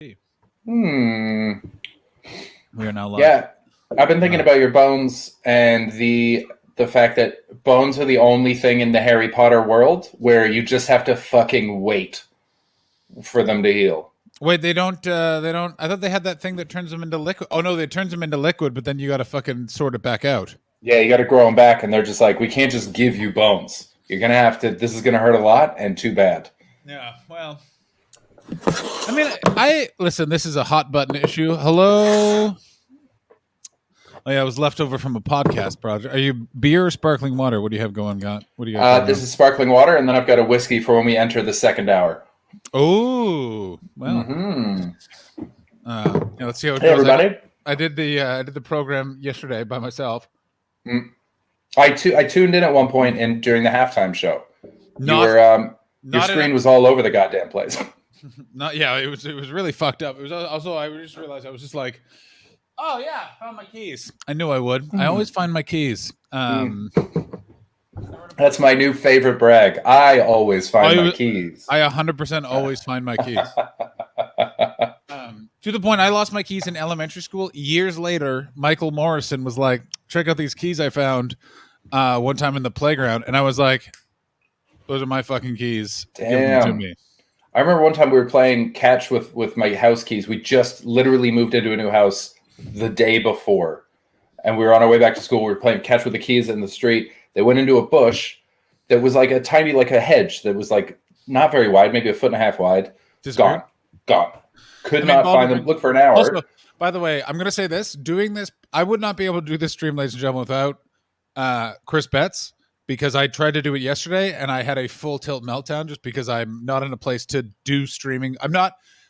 We are now live. Yeah, I've been thinking about your bones and the fact that bones are the only thing in the Harry Potter world where you just have to fucking wait for them to heal. Wait, they don't. I thought they had that thing that turns them into liquid. Oh no, they turns them into liquid, but then you got to fucking sort it back out. Yeah, you got to grow them back, and they're just like, we can't just give you bones. You're gonna have to. This is gonna hurt a lot, and too bad. Yeah, well, I mean, listen. This is a hot button issue. Hello. Oh yeah, it was left over from a podcast project. Are you beer or sparkling water? What do you have going on? What do you got? This is sparkling water, and then I've got a whiskey for when we enter the second hour. Oh well. Let's see how it goes. Everybody. I did the program yesterday by myself. I tuned in at one point and during the halftime show. Your screen was all over the goddamn place. It was really fucked up. It was also, I just realized I was just like, oh yeah, found my keys. I knew I would. I always find my keys. That's my new favorite brag. I always find my keys. I 100% always find my keys. To the point, I lost my keys in elementary school. Years later, Michael Morrison was like, check out these keys I found one time in the playground. And I was like, those are my fucking keys. Damn. Give them to me. I remember one time we were playing catch with my house keys. We just literally moved into a new house the day before. And we were on our way back to school. We were playing catch with the keys in the street. They went into a bush that was like a tiny, like a hedge that was like not very wide, maybe 1.5 feet wide. Gone. Could not find them. Look for an hour. Also, by the way, I'm going to say this. Doing this, I would not be able to do this stream, ladies and gentlemen, without Chris Betts, because I tried to do it yesterday and I had a full tilt meltdown just because I'm not in a place to do streaming.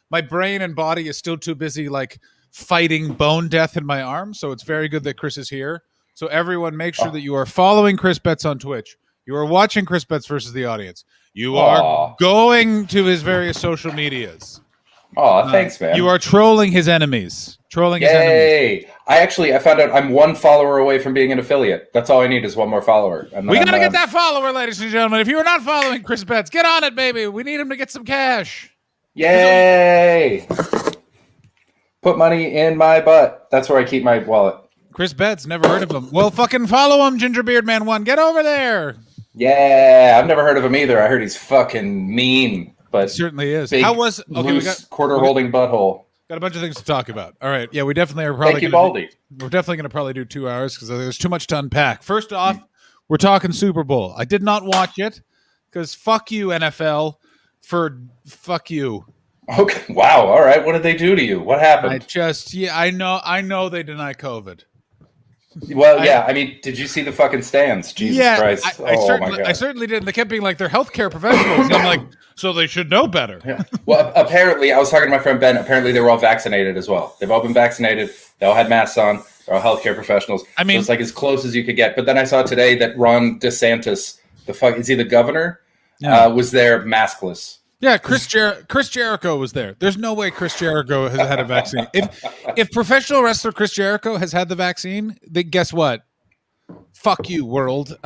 My brain and body is still too busy like fighting bone death in my arm. So it's very good that Chris is here. So everyone, make sure that you are following Chris Betts on Twitch. You are watching Chris Betts versus the audience. You are going to his various social medias. Oh, thanks, man. You are trolling his enemies. I found out I'm one follower away from being an affiliate. That's all I need is one more follower. We got to get that follower, ladies and gentlemen. If you are not following Chris Betts, get on it, baby. We need him to get some cash. Yay! Put money in my butt. That's where I keep my wallet. Chris Betts, never heard of him. Well, fucking follow him, Gingerbeardman1. Get over there. Yeah, I've never heard of him either. I heard he's fucking mean. But it certainly is. How was loose quarter-holding butthole? Got a bunch of things to talk about. All right, yeah, we definitely are probably. Thank you, Baldy. We're definitely going to probably do 2 hours because there's too much to unpack. First off, we're talking Super Bowl. I did not watch it because fuck you, NFL. Fuck you. Okay. Wow. All right. What did they do to you? What happened? I know they deny COVID. Well, I mean, did you see the fucking stands? Jesus Christ. My God. I certainly did. And they kept being like, they're healthcare professionals. And I'm like, so they should know better. Yeah. Well, apparently, I was talking to my friend Ben. Apparently, they were all vaccinated as well. They've all been vaccinated. They all had masks on. They're all healthcare professionals. I mean, so it's like as close as you could get. But then I saw today that Ron DeSantis, is he the governor? Yeah. Was there maskless. Yeah, Chris Jericho was there. There's no way Chris Jericho has had a vaccine. If professional wrestler Chris Jericho has had the vaccine, then guess what? Fuck you, world.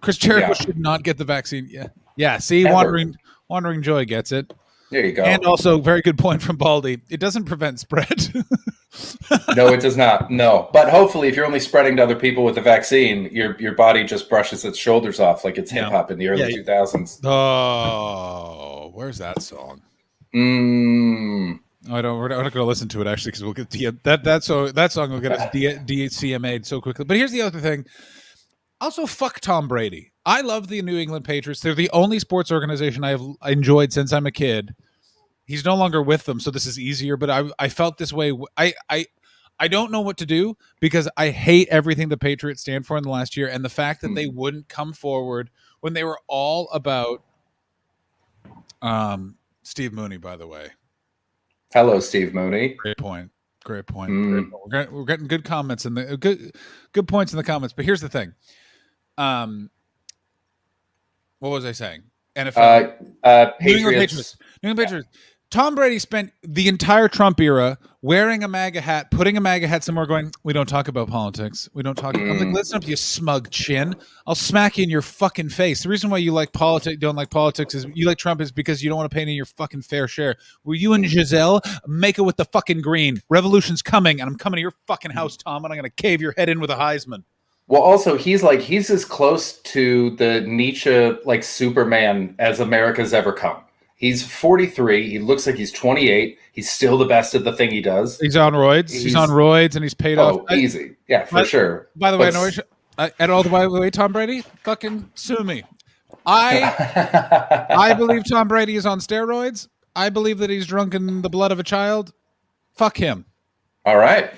Chris Jericho should not get the vaccine. Yeah. See, Wandering Joy gets it. There you go. And also, very good point from Baldy. It doesn't prevent spread. No, it does not. No, but hopefully, if you're only spreading to other people with the vaccine, your body just brushes its shoulders off like it's hip hop in the early 2000s. Oh, where's that song? We're not going to listen to it actually because we'll get that song will get us DCMA'd so quickly. But here's the other thing. Also, fuck Tom Brady. I love the New England Patriots. They're the only sports organization I have enjoyed since I'm a kid. He's no longer with them, so this is easier. But I felt this way. I don't know what to do because I hate everything the Patriots stand for in the last year, and the fact that they wouldn't come forward when they were all about Steve Mooney. By the way, hello, Steve Mooney. Great point. We're getting good comments in the good points in the comments. But here's the thing. What was I saying? NFL. Patriots. New England Patriots. Tom Brady spent the entire Trump era wearing a MAGA hat, putting a MAGA hat somewhere, going, we don't talk about politics. We don't talk. I'm like, listen up, you smug chin. I'll smack you in your fucking face. The reason why you like politics, don't like politics, is you like Trump is because you don't want to pay any of your fucking fair share. Will you and Giselle make it with the fucking green? Revolution's coming, and I'm coming to your fucking house, Tom, and I'm going to cave your head in with a Heisman. Well, also he's as close to the Nietzsche like Superman as America's ever come. He's 43. He looks like he's 28. He's still the best at the thing he does. He's on roids. He's on roids, and he's paid off. Easy. Yeah, for sure. By the way, and all the way, Tom Brady, fucking sue me. I believe Tom Brady is on steroids. I believe that he's drunk in the blood of a child. Fuck him. All right.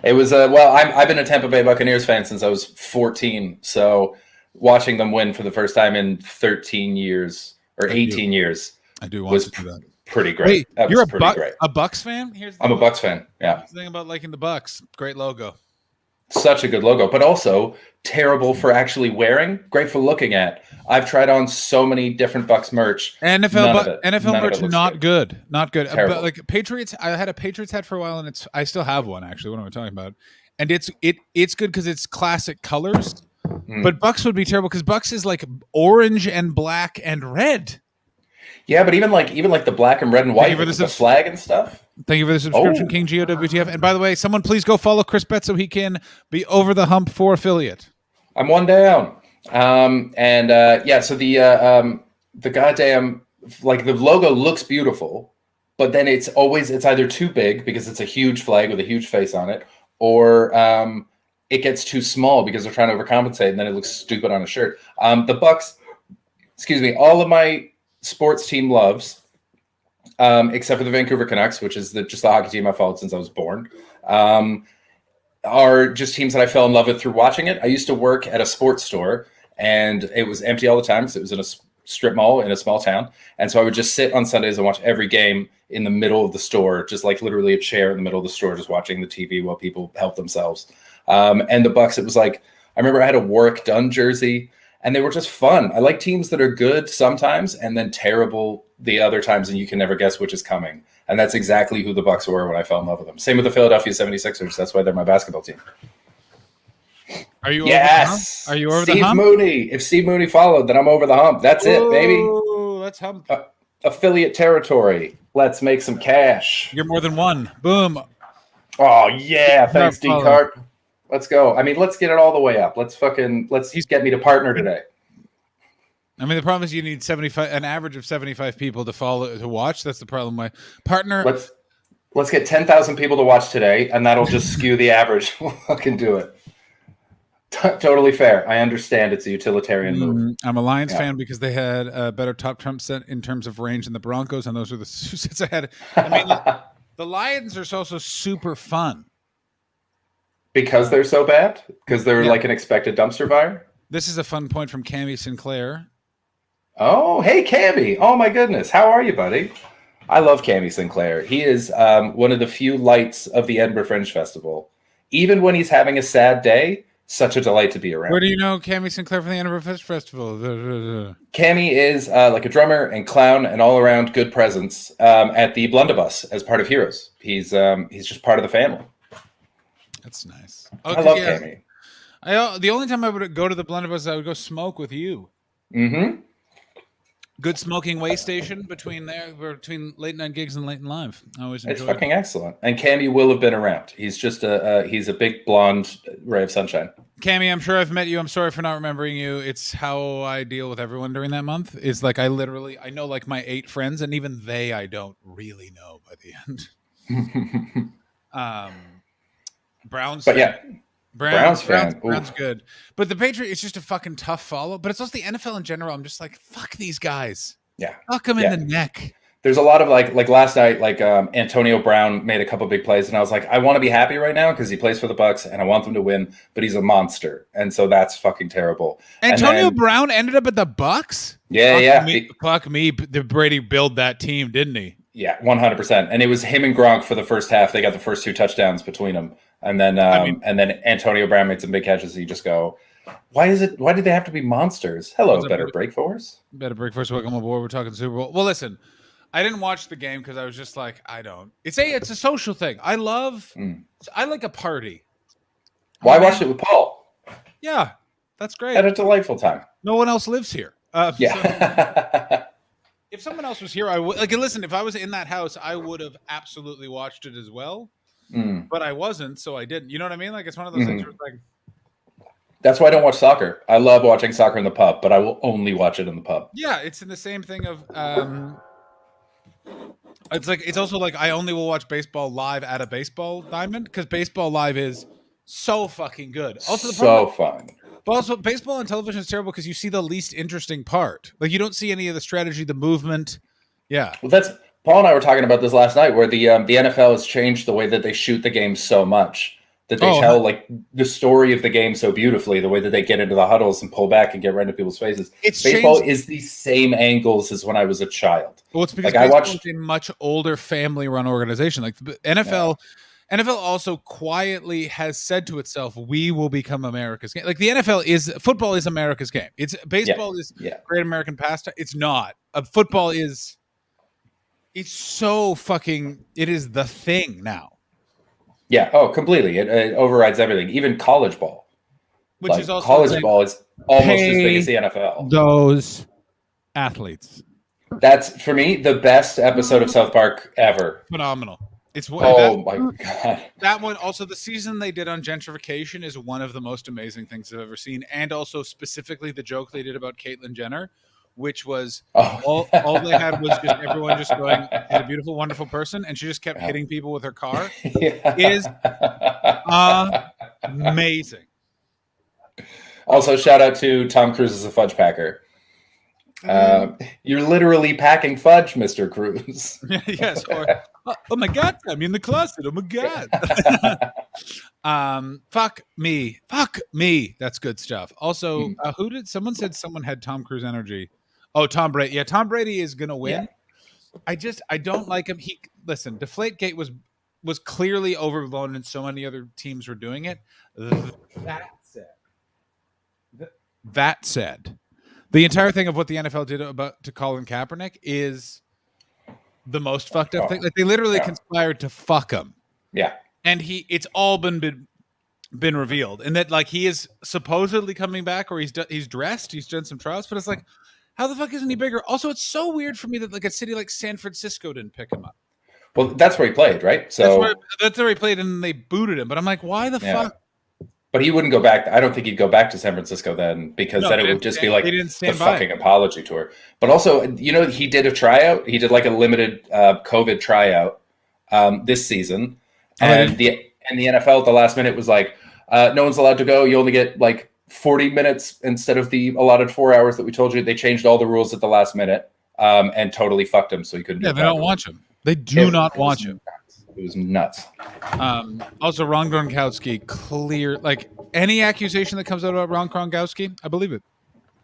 It was I've been a Tampa Bay Buccaneers fan since I was 14. So watching them win for the first time in 13 years or 18 years. I do want was to do that. Pretty great. Wait, you're a Bucks fan? I'm a Bucks fan. Yeah. Here's the thing about liking the Bucks. Great logo. Such a good logo, but also terrible for actually wearing. Great for looking at. I've tried on so many different Bucks merch. NFL merch, not good. Not good. Terrible. But like Patriots, I had a Patriots hat for a while, and I still have one actually. What am I talking about? And it's good because it's classic colors. But Bucks would be terrible because Bucks is like orange and black and red. Yeah, but even like the black and red and white with the flag and stuff. Thank you for the subscription, King Geo WTF. And by the way, someone please go follow Chris Betts so he can be over the hump for affiliate. I'm one down. So the goddamn like the logo looks beautiful, but then it's either too big because it's a huge flag with a huge face on it, or it gets too small because they're trying to overcompensate and then it looks stupid on a shirt. The Bucks, all of my sports team loves, except for the Vancouver Canucks, which is just the hockey team I followed since I was born, are just teams that I fell in love with through watching it. I used to work at a sports store, and it was empty all the time because it was in a strip mall in a small town. And so I would just sit on Sundays and watch every game in the middle of the store, just like literally a chair in the middle of the store, just watching the TV while people help themselves. And the Bucks, it was like, I remember I had a Warwick Dunn jersey, and they were just fun. I like teams that are good sometimes and then terrible the other times, and you can never guess which is coming. And that's exactly who the Bucks were when I fell in love with them. Same with the Philadelphia 76ers. That's why they're my basketball team. Are you yes. Are you over Steve the hump? Mooney. If Steve Mooney followed, then I'm over the hump. That's it, baby. Let's hump. Affiliate territory. Let's make some cash. You're more than one. Boom. Oh, yeah. Thanks, D-Cart. Let's go. I mean, let's get it all the way up. Let's get me to partner today. I mean, the problem is you need an average of 75 people to watch. That's the problem. My partner. Let's get 10,000 people to watch today, and that'll just skew the average. We'll fucking do it. Totally fair. I understand it's a utilitarian move. I'm a Lions fan because they had a better top Trump set in terms of range than the Broncos, and those are the two sets I had. I mean, the Lions are also super fun. Because they're so bad? Because they're like an expected dumpster fire? This is a fun point from Cammie Sinclair. Oh, hey, Cammie. Oh, my goodness. How are you, buddy? I love Cammie Sinclair. He is one of the few lights of the Edinburgh Fringe Festival. Even when he's having a sad day, such a delight to be around. Where do you know Cammie Sinclair from the Edinburgh Fringe Festival? Cammie is like a drummer and clown and all-around good presence at the Blunderbuss as part of Heroes. He's just part of the family. That's nice. Okay, I love Cammie. The only time I would go to the Blunderbuss, I would go smoke with you. Mm-hmm. Good smoking way station between late night gigs and late and live. I always enjoy It's fucking excellent. And Cammie will have been around. He's just he's a big blonde ray of sunshine. Cammie, I'm sure I've met you. I'm sorry for not remembering you. It's how I deal with everyone during that month. It's like I know like my 8 friends, and even I don't really know by the end. Browns. But yeah. Browns fan. Browns good. But the Patriots, it's just a fucking tough follow. But it's also the NFL in general. I'm just like, fuck these guys. Yeah. Fuck them in the neck. There's a lot of like last night, Antonio Brown made a couple big plays, and I was like, I want to be happy right now because he plays for the Bucks and I want them to win, but he's a monster, and so that's fucking terrible. Antonio Brown ended up at the Bucks? Yeah, Fuck me. The Brady built that team, didn't he? Yeah, 100%. And it was him and Gronk for the first half. They got the first 2 touchdowns between them. And then Antonio Brown made some big catches. You just go, why do they have to be monsters? Hello, Better Break Force. Better Break Force. Welcome aboard. We're talking Super Bowl. Well, listen, I didn't watch the game because I was just like, I don't. It's a social thing. I like a party. Well, I watched it with Paul. Yeah, that's great. Had a delightful time. No one else lives here. So Yeah. if someone else was here, I would like. Listen, if I was in that house, I would have absolutely watched it as well. But I wasn't, so I didn't. You know what I mean? Like it's one of those things where it's like. That's why I don't watch soccer. I love watching soccer in the pub, but I will only watch it in the pub. Yeah, it's in the same thing of. It's also like I only will watch baseball live at a baseball diamond because baseball live is so fucking good. Also, Fun. But also, baseball on television is terrible because you see the least interesting part. Like you don't see any of the strategy, the movement. Yeah. Well, that's Paul and I were talking about this last night, where the NFL has changed the way that they shoot the game so much that they tell like the story of the game so beautifully. The way that they get into the huddles and pull back and get right into people's faces. Baseball is the same angles as when I was a child. Well, it's because baseball is a much older family-run organization. Like the NFL. Yeah. NFL also quietly has said to itself, "We will become America's game." Like the football is America's game. It's baseball is great American pastime. It's not. Football is. It's so fucking. It is the thing now. Yeah. Oh, completely. It overrides everything. Even college ball, which is also college ball is almost as big as the NFL. Those athletes. That's for me the best episode of South Park ever. Phenomenal. It's my god! That one also the season they did on gentrification is one of the most amazing things I've ever seen, and also specifically the joke they did about Caitlyn Jenner, which was all they had was just everyone just going, "She's a beautiful, wonderful person," and she just kept hitting people with her car. Is amazing. Also, shout out to Tom Cruise as a fudge packer. You're literally packing fudge, Mr. Cruz. Yes. Or, oh my God, I'm in the closet. Oh my God. Fuck me. That's good stuff. Also, someone said someone had Tom Cruise energy. Oh, Tom Brady. Yeah, Tom Brady is gonna win. Yeah. I don't like him. Listen, Deflategate was clearly overblown, and so many other teams were doing it. That said. The entire thing of what the NFL did to Colin Kaepernick is the most fucked up thing. Like they literally conspired to fuck him. Yeah. And it's all been revealed. And that like he is supposedly coming back, or he's dressed, he's done some trials, but it's like, how the fuck isn't he bigger? Also, it's so weird for me that like a city like San Francisco didn't pick him up. Well, that's where he played, right? So that's where he played, and they booted him. But I'm like, why the fuck? But he wouldn't go back. I don't think he'd go back to San Francisco then, because then it would just be like the fucking apology tour. But also, he did a tryout. He did like a limited COVID tryout this season. And the NFL at the last minute was like, no one's allowed to go. You only get like 40 minutes instead of the allotted 4 hours that we told you. They changed all the rules at the last minute and totally fucked him. So he couldn't. Yeah, they don't want him. They do not want him. It was nuts. Also, Ron Gronkowski, clear. Like, any accusation that comes out about Ron Gronkowski, I believe it.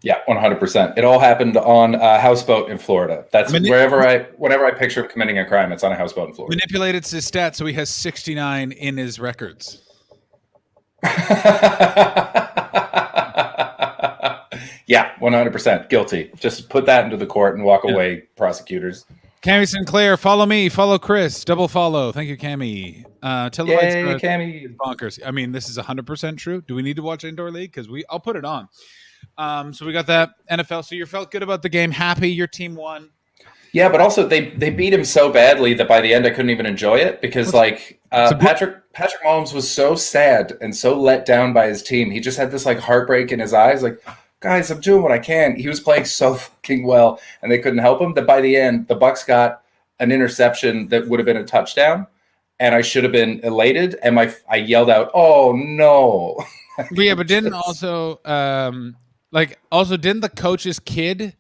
Yeah, 100%. It all happened on a houseboat in Florida. That's whenever I picture him committing a crime, it's on a houseboat in Florida. Manipulated his stats, so he has 69 in his records. Yeah, 100% guilty. Just put that into the court and walk away, prosecutors. Cammy Sinclair, follow me, follow Chris, double follow. Thank you, Cammy. Yay, Cammy. Bonkers. I mean, this is 100% true. Do we need to watch Indoor League? Because I'll put it on. So we got that NFL. So you felt good about the game, happy your team won. Yeah, but also they beat him so badly that by the end I couldn't even enjoy it because Patrick Mahomes was so sad and so let down by his team. He just had this like heartbreak in his eyes, like, guys, I'm doing what I can. He was playing so fucking well, and they couldn't help him. That by the end, the Bucs got an interception that would have been a touchdown, and I should have been elated. And I yelled out, "Oh no!" Yeah, but didn't didn't the coach's kid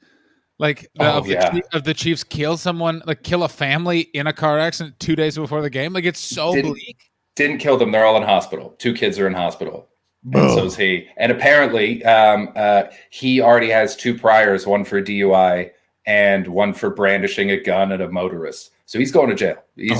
of the Chiefs kill someone, like kill a family in a car accident 2 days before the game? Like it's so bleak. Didn't kill them. They're all in hospital. 2 kids are in hospital. And so is he. And apparently, he already has 2 priors, one for DUI and one for brandishing a gun at a motorist. So he's going to jail. He's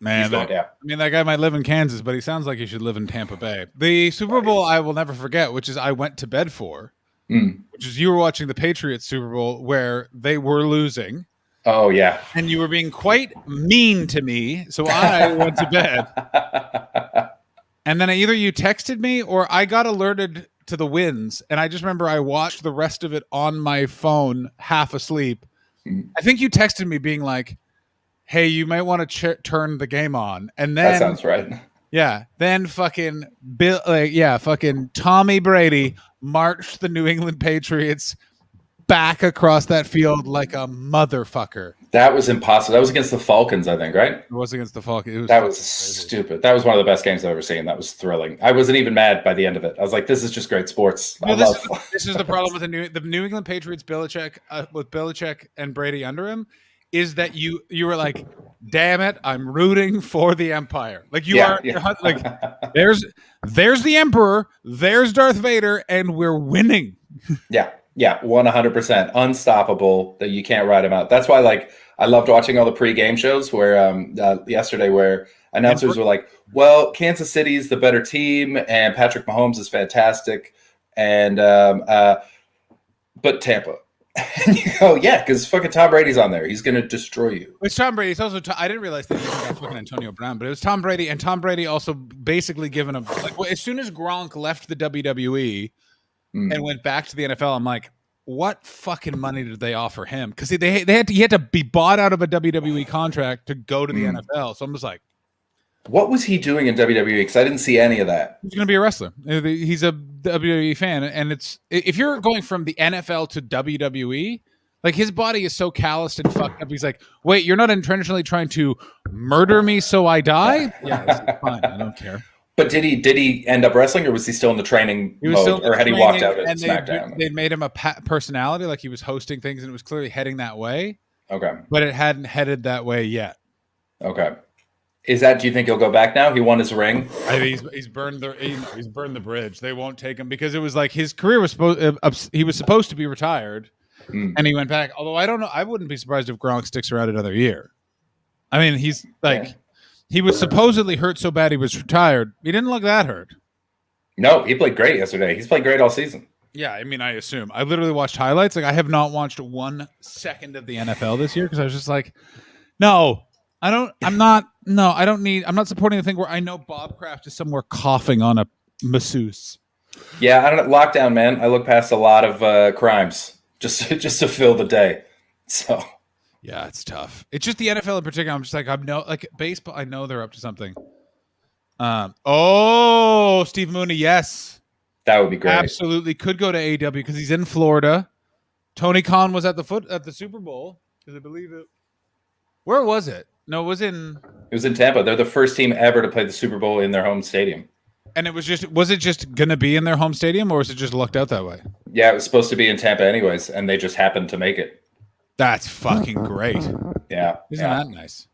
going down. I mean, that guy might live in Kansas, but he sounds like he should live in Tampa Bay. The Super Bowl I will never forget, which is I went to bed for, which is you were watching the Patriots Super Bowl where they were losing. Oh yeah. and you were being quite mean to me. So I went to bed. And then either you texted me or I got alerted to the wins. And I just remember I watched the rest of it on my phone, half asleep. I think you texted me being like, hey, you might want to turn the game on. And then That sounds right. yeah, then fucking fucking Tommy Brady marched the New England Patriots back across that field like a motherfucker. That was impossible. That was against the Falcons, I think, right? It was against the Falcons. That was stupid. That was one of the best games I've ever seen. That was thrilling. I wasn't even mad by the end of it. I was like, this is just great sports. This is the problem with the New England Patriots, Belichick, with Belichick and Brady under him, is that you were like, damn it, I'm rooting for the Empire. Like you're like, there's the Emperor, there's Darth Vader, and we're winning. Yeah, 100%. Unstoppable, that you can't ride him out. That's why, like, I loved watching all the pre-game shows where yesterday where announcers were like, well, Kansas City's the better team and Patrick Mahomes is fantastic. And but Tampa. And you go, yeah, because fucking Tom Brady's on there. He's going to destroy you. It's Tom Brady. It's also I didn't realize that was fucking Antonio Brown, but it was Tom Brady, and Tom Brady also basically given a as soon as Gronk left the WWE and went back to the NFL, I'm like, what fucking money did they offer him? Because he had to be bought out of a WWE contract to go to the NFL. So I'm just like, what was he doing in WWE? Because I didn't see any of that. He's going to be a wrestler. He's a WWE fan, and it's if you're going from the NFL to WWE, like his body is so calloused and fucked up. He's like, wait, you're not intentionally trying to murder me so I die? Yeah, that's fine. I don't care. But did he end up wrestling, or was he still in the training mode, or had he walked out at SmackDown? They'd made him a personality, like he was hosting things, and it was clearly heading that way. Okay, but it hadn't headed that way yet. Okay, do you think he'll go back now? He won his ring. I think he's burned the bridge. They won't take him because it was like his career was he was supposed to be retired, and he went back. Although I don't know, I wouldn't be surprised if Gronk sticks around another year. I mean, he's like. Yeah. He was supposedly hurt so bad he was retired. He didn't look that hurt. No, he played great yesterday. He's played great all season. Yeah, I mean, I assume. I literally watched highlights. Like, I have not watched 1 second of the NFL this year because I was just like, no, I don't. I'm not. No, I don't need. I'm not supporting the thing where I know Bob Kraft is somewhere coughing on a masseuse. Yeah, I don't know. Lockdown, man. I look past a lot of crimes just to fill the day. So. Yeah, it's tough. It's just the NFL in particular. I'm just like, baseball. I know they're up to something. Steve Mooney, yes, that would be great. Absolutely, could go to AEW because he's in Florida. Tony Khan was at the Super Bowl because I believe it. Where was it? No, it was in Tampa. They're the first team ever to play the Super Bowl in their home stadium. And was it just going to be in their home stadium, or was it just lucked out that way? Yeah, it was supposed to be in Tampa anyways, and they just happened to make it. That's fucking great. Yeah. Isn't that nice?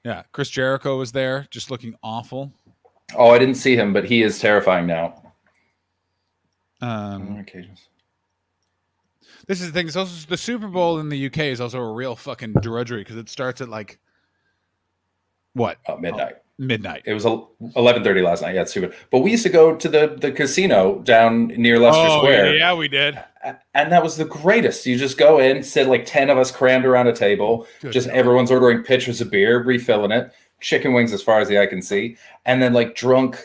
Yeah. Chris Jericho was there just looking awful. Oh, I didn't see him, but he is terrifying now. On occasions. This is the thing. It's also the Super Bowl in the UK is also a real fucking drudgery because it starts at like what? Midnight. Midnight. It was 11:30 last night. Yeah, it's stupid. But we used to go to the casino down near Leicester Square. Yeah, we did. And that was the greatest. You just go in, sit like 10 of us crammed around a table. Everyone's ordering pitchers of beer, refilling it, chicken wings as far as the eye can see, and then like drunk,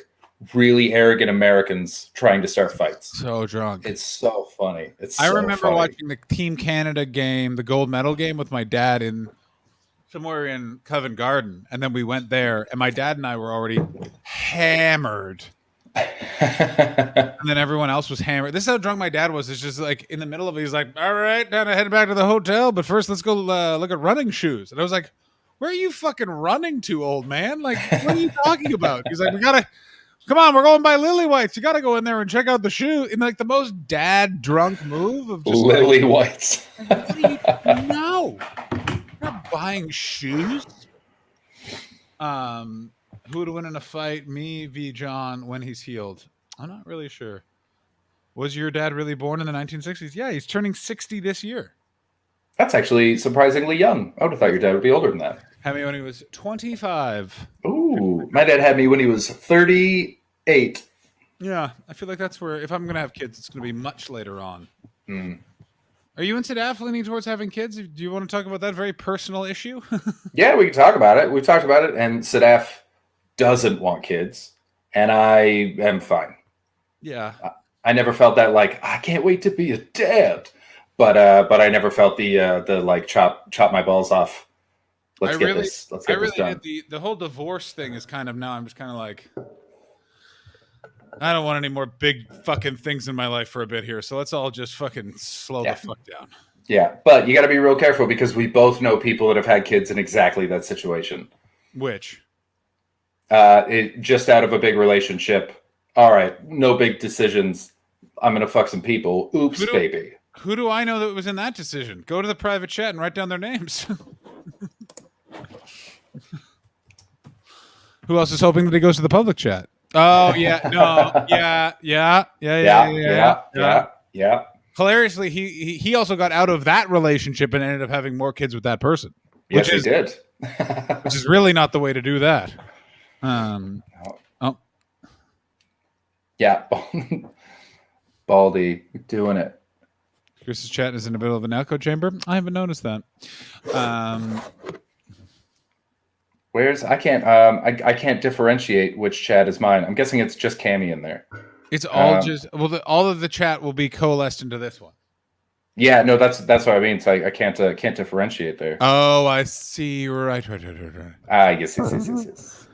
really arrogant Americans trying to start fights. So drunk. It's so funny. I remember watching the Team Canada game, the gold medal game with my dad in somewhere in Covent Garden, and then we went there, and my dad and I were already hammered, and then everyone else was hammered. This is how drunk my dad was. It's just like in the middle of it, he's like, "All right, time to head back to the hotel, but first let's go look at running shoes." And I was like, "Where are you fucking running to, old man? Like, what are you talking about?" He's like, "Come on, we're going by Lily Whites. You gotta go in there and check out the shoe." In like the most dad drunk move of just Lily Whites. What do you know? Not buying shoes. Who would win in a fight, me v. John, when he's healed? I'm not really sure. Was your dad really born in the 1960s? Yeah, he's turning 60 this year. That's actually surprisingly young. I would have thought your dad would be older than that. Had me when he was 25. Ooh, my dad had me when he was 38. Yeah, I feel like that's where, if I'm going to have kids, it's going to be much later on. Are you and Sadaf leaning towards having kids? Do you want to talk about that very personal issue? Yeah, we can talk about it. We've talked about it, and Sadaf doesn't want kids, and I am fine. Yeah. I never felt that like I can't wait to be a dad, but I never felt the like chop my balls off. Let's get this done. did the whole divorce thing is kind of now I'm just kind of like I don't want any more big fucking things in my life for a bit here. So let's all just fucking slow the fuck down. Yeah, but you got to be real careful because we both know people that have had kids in exactly that situation. Which? Just out of a big relationship. All right, no big decisions. I'm gonna fuck some people. Oops, baby. Who do I know that was in that decision? Go to the private chat and write down their names. Who else is hoping that he goes to the public chat? Oh yeah, no, yeah. Hilariously, he also got out of that relationship and ended up having more kids with that person. Yes, he did. Which is really not the way to do that. Yeah, Baldy doing it. Chris's chat is in the middle of an echo chamber. I haven't noticed that. I can't differentiate which chat is mine. I'm guessing it's just Cammy in there. It's all all of the chat will be coalesced into this one. Yeah, no, that's what I mean. So I can't differentiate there. Oh, I see. Right. Yes.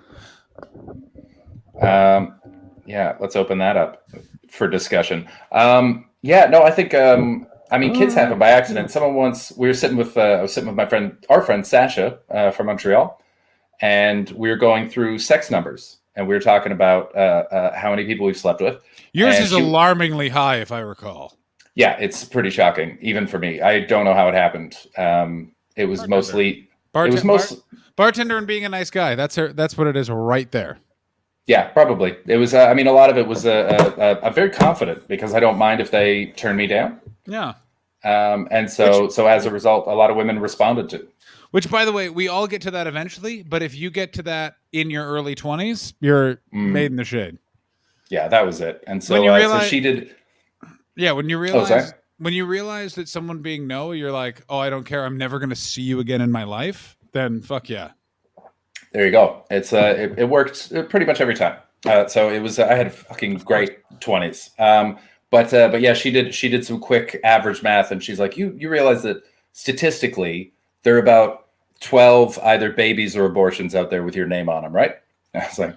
Yeah, let's open that up for discussion. Yeah, no, I think kids happen by accident. I was sitting with our friend Sasha from Montreal, and we were going through sex numbers, and we were talking about how many people we've slept with. Yours is alarmingly high, if I recall. Yeah, it's pretty shocking, even for me. I don't know how it happened. It was mostly bartender and being a nice guy. That's what it is right there. Yeah, probably. It was. A lot of it was I'm very confident because I don't mind if they turn me down. Yeah. And so as a result, a lot of women responded to. Which, by the way, we all get to that eventually. But if you get to that in your early 20s, you're made in the shade. Yeah, that was it. And so, so she did. Yeah, when you realize that someone being no, you're like, oh, I don't care. I'm never going to see you again in my life. Then fuck yeah. There you go. It's it worked pretty much every time. So it was. I had a fucking great 20s. But yeah, she did some quick average math, and she's like, you realize that statistically there are about 12 either babies or abortions out there with your name on them, right? And I was like,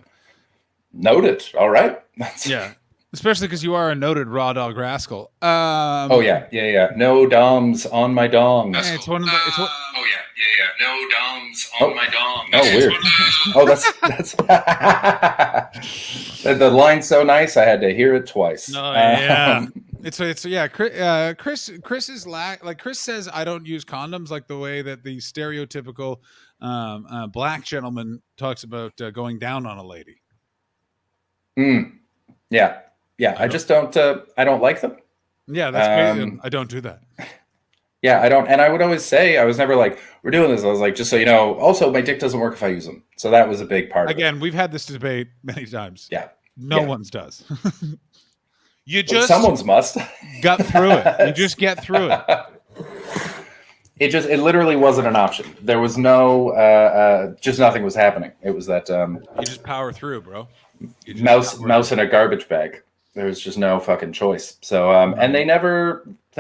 noted. All right. Yeah. Especially because you are a noted raw dog rascal. Oh yeah. No doms on my dong. Yeah, it's one of the. It's what, No doms on my dong. Oh, weird. Oh, that's the line's so nice. I had to hear it twice. Oh yeah. It's yeah. Chris is like Chris says I don't use condoms like the way that the stereotypical black gentleman talks about going down on a lady. Yeah. I just don't. I don't like them. Yeah, that's crazy. I don't do that. Yeah, I don't. And I would always say, I was never like, we're doing this. I was like, just so you know, also my dick doesn't work if I use them. So that was a big part of it. Again, we've had this debate many times. Yeah. No one's does. Someone's must. Got through it. You just get through it. It literally wasn't an option. There was no, just nothing was happening. It was that. You just power through, bro. Mouse in a garbage bag. There was just no fucking choice. So, and they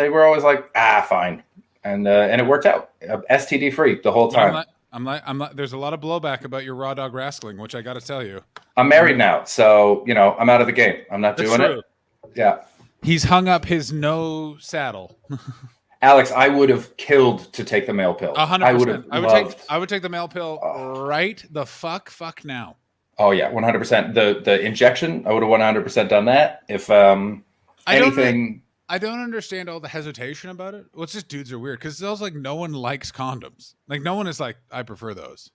were always like, fine. And it worked out. STD free the whole time. I'm like, there's a lot of blowback about your raw dog wrestling, which I got to tell you. I'm married now. So, I'm out of the game. I'm not doing it. Yeah. He's hung up his no saddle. Alex, I would have killed to take the male pill. 100%. I would take the male pill right the fuck now. Oh yeah, 100%. The injection, I would have 100% done that. If anything, I don't understand all the hesitation about it. Well, it's just dudes are weird because it feels like no one likes condoms. Like no one is like, I prefer those.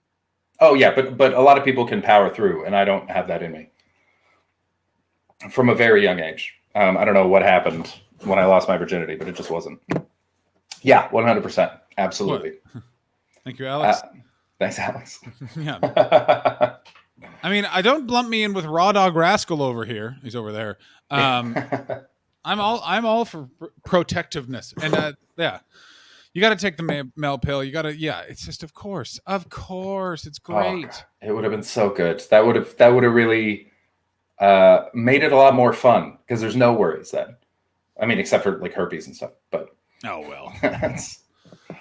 Oh yeah, but a lot of people can power through, and I don't have that in me. From a very young age, I don't know what happened when I lost my virginity, but it just wasn't. Yeah, 100%, absolutely. Thank you, Alex. Thanks, Alex. Yeah. I mean, I don't lump me in with raw dog rascal over here. He's over there. I'm all for protectiveness, and yeah, you got to take the male pill. You got to, yeah. It's just, of course, it's Oh god, great. it would have been so good. That would have really made it a lot more fun because there's no worries then. I mean, except for like herpes and stuff. But Oh well. that's-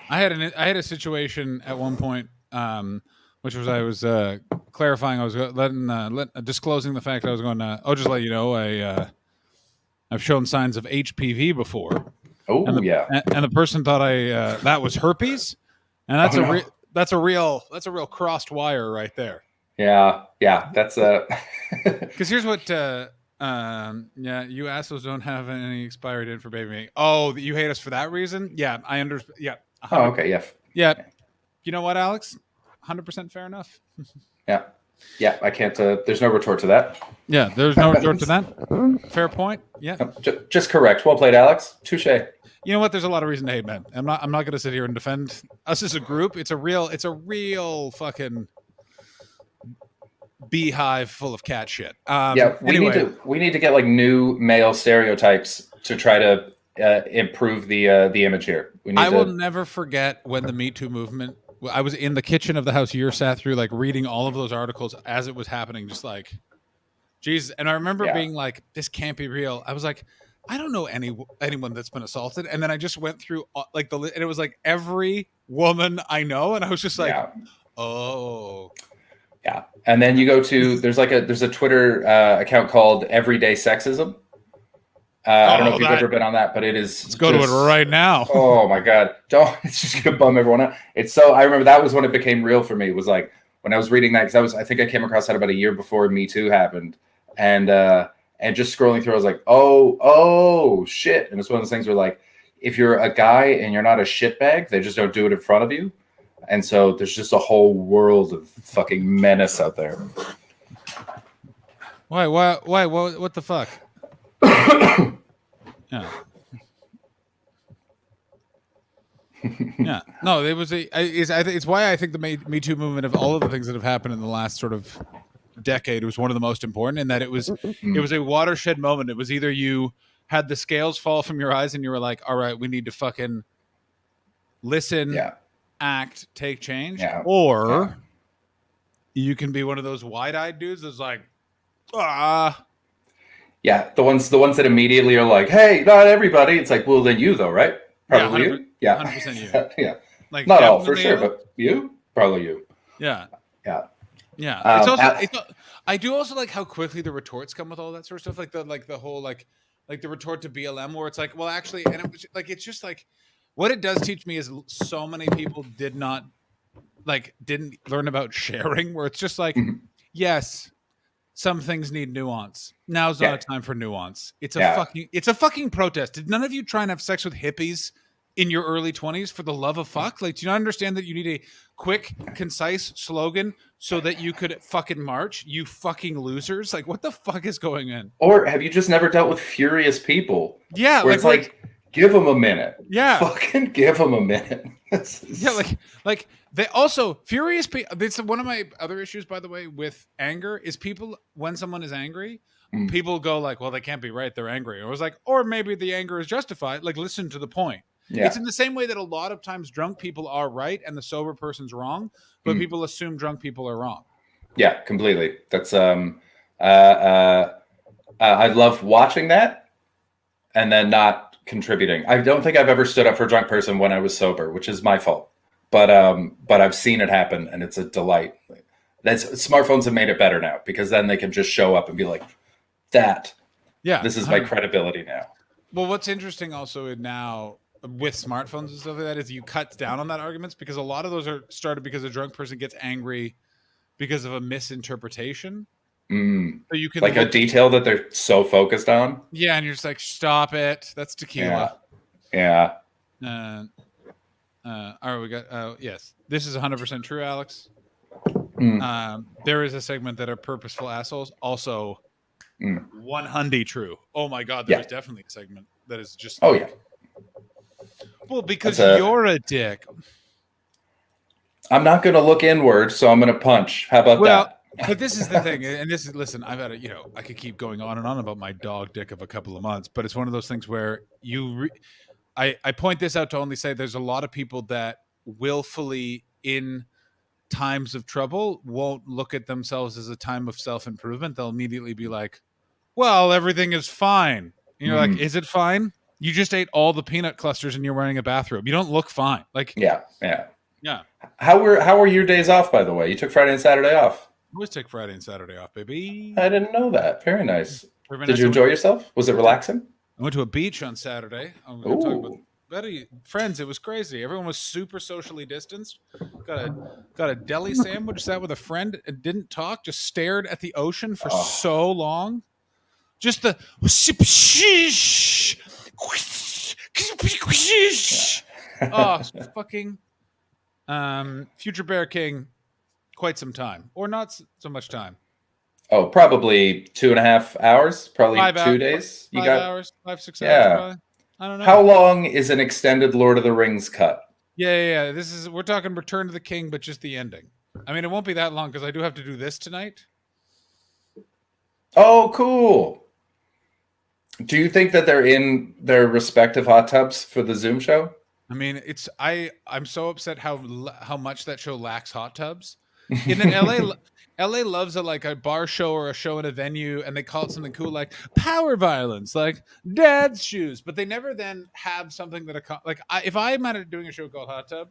I had a situation at one point, which was I was clarifying. I was disclosing the fact I was going. I'll just let you know. I've shown signs of HPV before, oh yeah. and the person thought I that was herpes, and that's Oh, no. that's a real crossed wire right there. Yeah, yeah. That's Because here's what. Yeah, you assholes don't have any expired in for baby meat. Oh, you hate us for that reason? Yeah, I understand. Yeah. oh okay. Yeah. Yeah. You know what, Alex? 100% fair enough. Yeah. Yeah. I can't. There's no retort to that. Yeah, there's no retort to that. Fair point. Yeah. Just correct. Well played, Alex. Touche. You know what? There's a lot of reason to hate men. I'm not going to sit here and defend us as a group. It's a real fucking beehive full of cat shit. Yeah, we need to get like new male stereotypes to try to improve the image here. I will never forget when the Me Too movement. I was in the kitchen of the house you sat through, like reading all of those articles as it was happening, just like, Jesus. And I remember being like, "This can't be real." I was like, I don't know anyone that's been assaulted. And then I just went through like and it was like every woman I know, and I was just like, oh. Yeah, and then you go to there's a Twitter account called Everyday Sexism. I don't know if you've ever been on that, but it is. Let's go to it right now. Oh my god, don't! It's just gonna bum everyone out. It's so. I remember that was when it became real for me. It was like when I was reading that because I think I came across that about a year before Me Too happened, and just scrolling through, I was like, oh shit! And it's one of those things where like if you're a guy and you're not a shitbag, they just don't do it in front of you. And so there's just a whole world of fucking menace out there. Why? What the fuck? Yeah. Yeah. No, it was it's why I think the Me Too movement, of all of the things that have happened in the last sort of decade, was one of the most important, in that it was a watershed moment. It was either you had the scales fall from your eyes and you were like, all right, we need to fucking listen, act, take change, or you can be one of those wide-eyed dudes that's like, yeah, the ones that immediately are like, hey, not everybody. It's like, well, then you though, right? Probably you. Yeah, 100% you. Yeah, like not all for sure, but you, probably you. Yeah. Yeah. It's also I do also like how quickly the retorts come with all that sort of stuff, like the whole like the retort to BLM, where it's like, well, actually, and it was like, it's just like, what it does teach me is so many people didn't learn about sharing, where it's just like, yes, some things need nuance. Now's not a time for nuance. It's a fucking protest. Did none of you try and have sex with hippies in your early 20s for the love of fuck? Like, do you not understand that you need a quick, concise slogan so that you could fucking march? You fucking losers. Like, what the fuck is going on? Or have you just never dealt with furious people? Yeah. Where it's like, give them a minute. Yeah. Fucking give them a minute. Yeah. Like they also, furious people. It's one of my other issues, by the way, with anger is people, when someone is angry, people go like, well, they can't be right. They're angry. Or it was like, or maybe the anger is justified. Like, listen to the point. Yeah. It's in the same way that a lot of times drunk people are right and the sober person's wrong, but people assume drunk people are wrong. Yeah, completely. That's I love watching that and then not contributing. I don't think I've ever stood up for a drunk person when I was sober, which is my fault. But I've seen it happen and it's a delight. Smartphones have made it better now because then they can just show up and be like, that. Yeah. This is my credibility now. Well, what's interesting also now with smartphones and stuff like that is you cut down on that arguments, because a lot of those are started because a drunk person gets angry because of a misinterpretation. So you can like a detail that they're so focused on. Yeah, and you're just like, stop it. That's tequila. Yeah. All right, we got yes. This is 100% true, Alex. There is a segment that are purposeful assholes. Also 100% true. Oh my god, there's definitely a segment that is just well, because you're a dick. I'm not going to look inward, so I'm going to punch. How about that? But this is the thing, and this is listen. I've had I could keep going on and on about my dog dick of a couple of months, but it's one of those things where I point this out to only say there's a lot of people that willfully in times of trouble won't look at themselves as a time of self improvement. They'll immediately be like, "Well, everything is fine." And you're like, "Is it fine? You just ate all the peanut clusters and you're wearing a bathrobe. You don't look fine." Like, yeah. How were your days off, by the way? You took Friday and Saturday off. I always take Friday and Saturday off, baby. I didn't know that. Very nice. Did you enjoy yourself? Was it relaxing? I went to a beach on Saturday. I'm going to talk about Betty, friends. It was crazy. Everyone was super socially distanced. Got a deli sandwich. Sat with a friend and didn't talk. Just stared at the ocean for so long. Just the fucking Future Bear King. Quite some time, or not so much time. Oh, probably 2.5 hours. Probably 2 days. 5 hours, 5-6 hours. Probably. I don't know. How long is an extended Lord of the Rings cut? Yeah. We're talking Return of the King, but just the ending. I mean, it won't be that long because I do have to do this tonight. Oh, cool. Do you think that they're in their respective hot tubs for the Zoom show? I mean, I'm so upset how much that show lacks hot tubs. In LA loves a bar show or a show in a venue, and they call it something cool like power violence, like dad's shoes. But they never then have something that if I'm at doing a show called Hot Tub,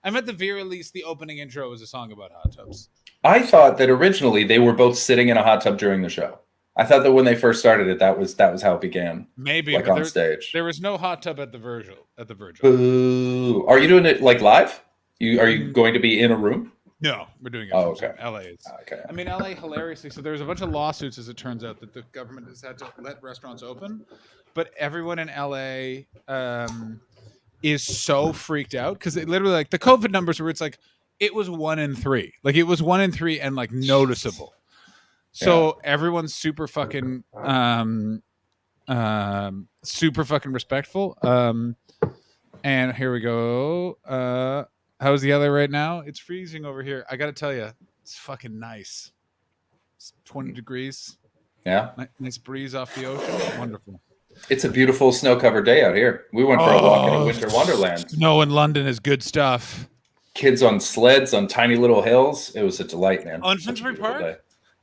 I'm at the very least the opening intro is a song about hot tubs. I thought that originally they were both sitting in a hot tub during the show. I thought that when they first started it, that was how it began. Maybe like on stage. There was no hot tub at the Virgil. Boo. Are you doing it like live? Are you going to be in a room? No, we're doing it. Okay. LA is. Okay. I mean, LA hilariously. So there's a bunch of lawsuits, as it turns out, that the government has had to let restaurants open, but everyone in LA is so freaked out because it literally the COVID numbers where it's like it was 1 in 3, like it was 1 in 3 and noticeable. So everyone's super fucking respectful. And here we go. How's the other right now? It's freezing over here. I got to tell you, it's fucking nice. It's 20 degrees. Yeah. Nice breeze off the ocean. Wonderful. It's a beautiful snow-covered day out here. We went for a walk in a winter wonderland. Snow in London is good stuff. Kids on sleds on tiny little hills. It was a delight, man. On Finsbury Park? Day.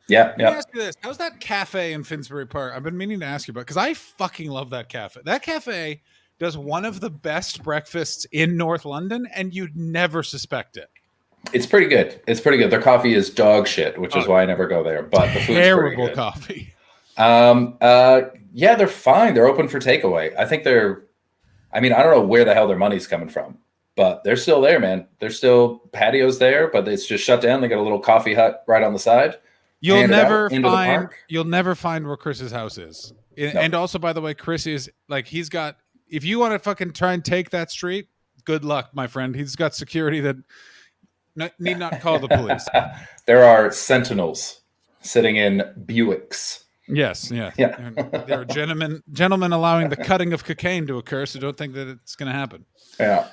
Yeah. Let me ask you this. How's that cafe in Finsbury Park? I've been meaning to ask you about because I fucking love that cafe. That cafe does one of the best breakfasts in North London, and you'd never suspect it. It's pretty good. Their coffee is dog shit, which is why I never go there. But the food's terrible pretty good. Coffee. Yeah, they're fine. They're open for takeaway. I think I don't know where the hell their money's coming from, but they're still there, man. There's still patios there, but it's just shut down. They got a little coffee hut right on the side. You'll never find where Chris's house is. No. And also, by the way, Chris is he's got. If you want to fucking try and take that street, good luck, my friend. He's got security that need not call the police. There are sentinels sitting in Buicks. Yes, yeah. There are gentlemen allowing the cutting of cocaine to occur, so don't think that it's going to happen. Yeah.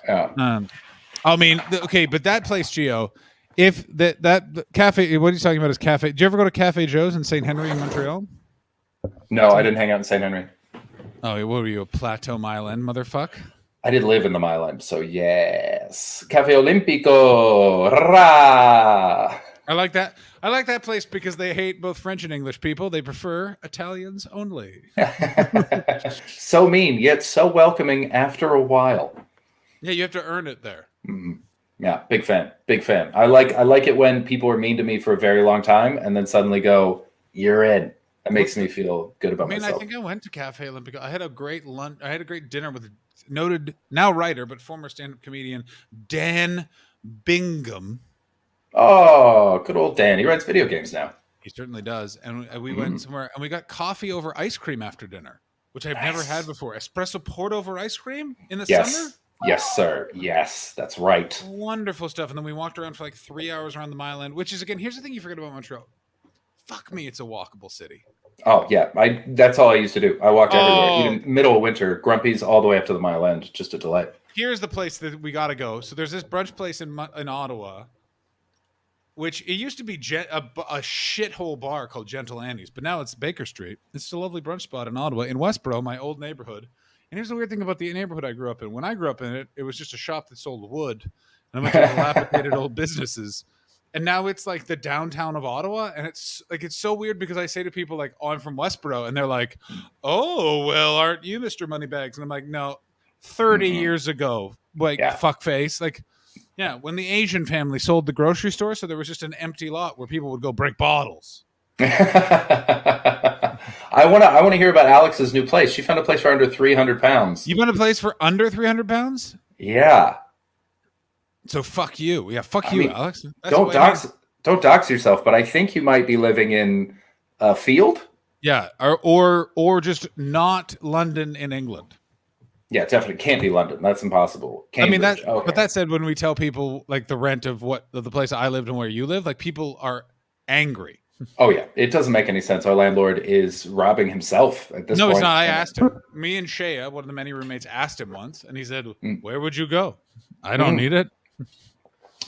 I mean, okay, but that place, Gio, if that cafe, what are you talking about is cafe? Did you ever go to Cafe Joe's in St. Henry in Montreal? No, I didn't hang out in St. Henry. Oh, what were you, a Plateau Mile End motherfuck? I did live in the Mile End, so yes. Cafe Olimpico. Rah! I like that place because they hate both French and English people. They prefer Italians only. So mean, yet so welcoming after a while. Yeah, you have to earn it there. Mm-hmm. Yeah, big fan. I like it when people are mean to me for a very long time and then suddenly go, "You're in." That makes me feel good about myself. I think I went to Cafe Olimpico. I had a great lunch. I had a great dinner with noted now writer but former stand-up comedian Dan Bingham. Oh, good old Dan. He writes video games now. He certainly does. And we went somewhere and we got coffee over ice cream after dinner, which I've never had before. Espresso poured over ice cream in the summer? Yes, sir. Yes, that's right. Wonderful stuff. And then we walked around for 3 hours around the Mile End, which is, again, here's the thing you forget about Montreal. Fuck me, it's a walkable city. Oh, yeah. That's all I used to do. I walked everywhere. Even middle of winter, Grumpy's all the way up to the Mile End. Just a delight. Here's the place that we got to go. So there's this brunch place in Ottawa which it used to be a shithole bar called Gentle Annie's, but now it's Baker Street. It's a lovely brunch spot in Ottawa, in Westboro, my old neighborhood. And here's the weird thing about the neighborhood I grew up in. When I grew up in it, it was just a shop that sold wood and a bunch of dilapidated old businesses. And now it's like the downtown of Ottawa. And it's so weird because I say to people like, oh, I'm from Westboro. And they're like, oh, well, aren't you Mr. Moneybags? And I'm like, no, 30 years ago, like fuckface. Like, yeah, when the Asian family sold the grocery store, so there was just an empty lot where people would go break bottles. I want to hear about Alex's new place. She found a place for under 300 pounds. You found a place for under 300 pounds? Yeah. So fuck you. Yeah, fuck you, Alex. Don't dox yourself, but I think you might be living in a field. Yeah, or just not London in England. Yeah, definitely can't be London. That's impossible. Cambridge. I mean but that said, when we tell people like the rent of the place I lived and where you live, like people are angry. Oh yeah, it doesn't make any sense. Our landlord is robbing himself at this point. No, it's not. I asked him. Me and Shea, one of the many roommates, asked him once, and he said, "Where would you go? I don't need it."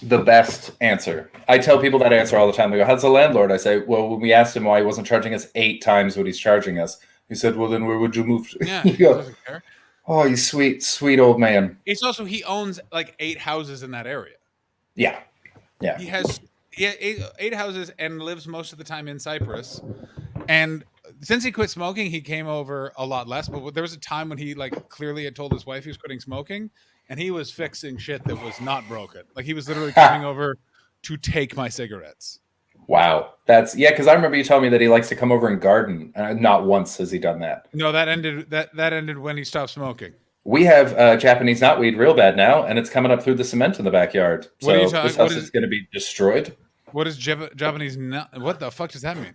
The best answer. I tell people that answer all the time. They go, "How's the landlord?" I say, "Well, when we asked him why he wasn't charging us 8 times what he's charging us, he said, well, then where would you move to?" Yeah, he doesn't care. Oh, you sweet old man. It's also he owns like 8 houses in that area. Yeah. He has 8 houses and lives most of the time in Cyprus. And since he quit smoking, he came over a lot less. But there was a time when he like clearly had told his wife he was quitting smoking, and he was fixing shit that was not broken. Like he was literally coming over to take my cigarettes. Wow. Because I remember you telling me that he likes to come over and garden. Not once has he done that. No, that ended when he stopped smoking. We have Japanese knotweed real bad now, and it's coming up through the cement in the backyard. So this house is going to be destroyed. What is Japanese what the fuck does that mean?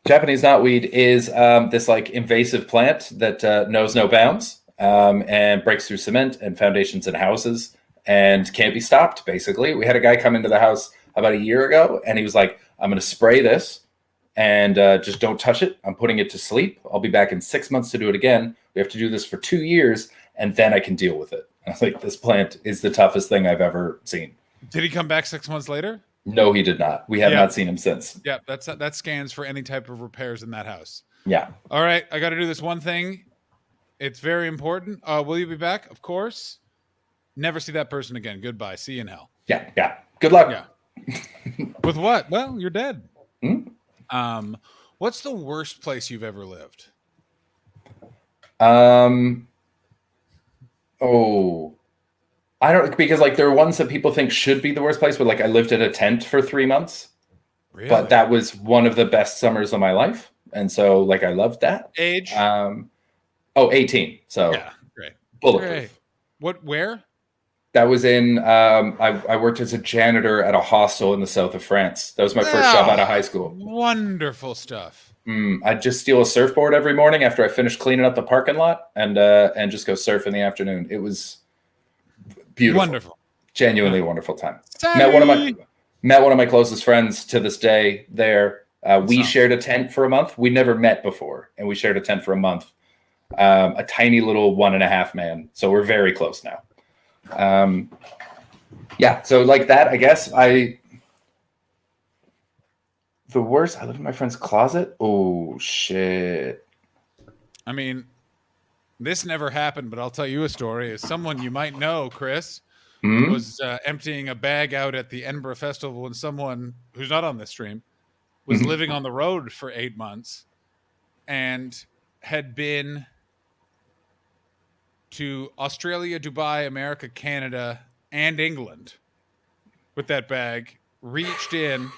Japanese knotweed is this like invasive plant that knows no bounds and breaks through cement and foundations and houses and can't be stopped, basically. We had a guy come into the house about a year ago, and he was like, I'm going to spray this and just don't touch it. I'm putting it to sleep. I'll be back in 6 months to do it again. We have to do this for 2 years, and then I can deal with it. I was like, this plant is the toughest thing I've ever seen. Did he come back 6 months later? No, he did not. We have not seen him since. Yeah, that scans for any type of repairs in that house. Yeah. All right, I got to do this one thing. It's very important. Will you be back? Of course. Never see that person again. Goodbye. See you in hell. Yeah. Good luck. Yeah. With what? Well, you're dead. What's the worst place you've ever lived? I don't, because like there are ones that people think should be the worst place, but like I lived in a tent for 3 months. Really? But that was one of the best summers of my life. And so like I loved that. Age? 18. So yeah, great. Bulletproof. Great. Where? That was in I worked as a janitor at a hostel in the south of France. That was my first job out of high school. Wonderful stuff. I'd just steal a surfboard every morning after I finished cleaning up the parking lot and just go surf in the afternoon. It was beautiful. Wonderful. Genuinely wonderful time. Met one of my closest friends to this day there. We shared a tent for a month. We never met before, and we shared a tent for a month. A tiny little 1.5 man. So we're very close now. So like that, I guess the worst, I live in my friend's closet. Oh shit. I mean, this never happened, but I'll tell you a story. As someone you might know, Chris, was emptying a bag out at the Edinburgh Festival when someone who's not on this stream was living on the road for 8 months and had been to Australia, Dubai, America, Canada, and England with that bag, reached in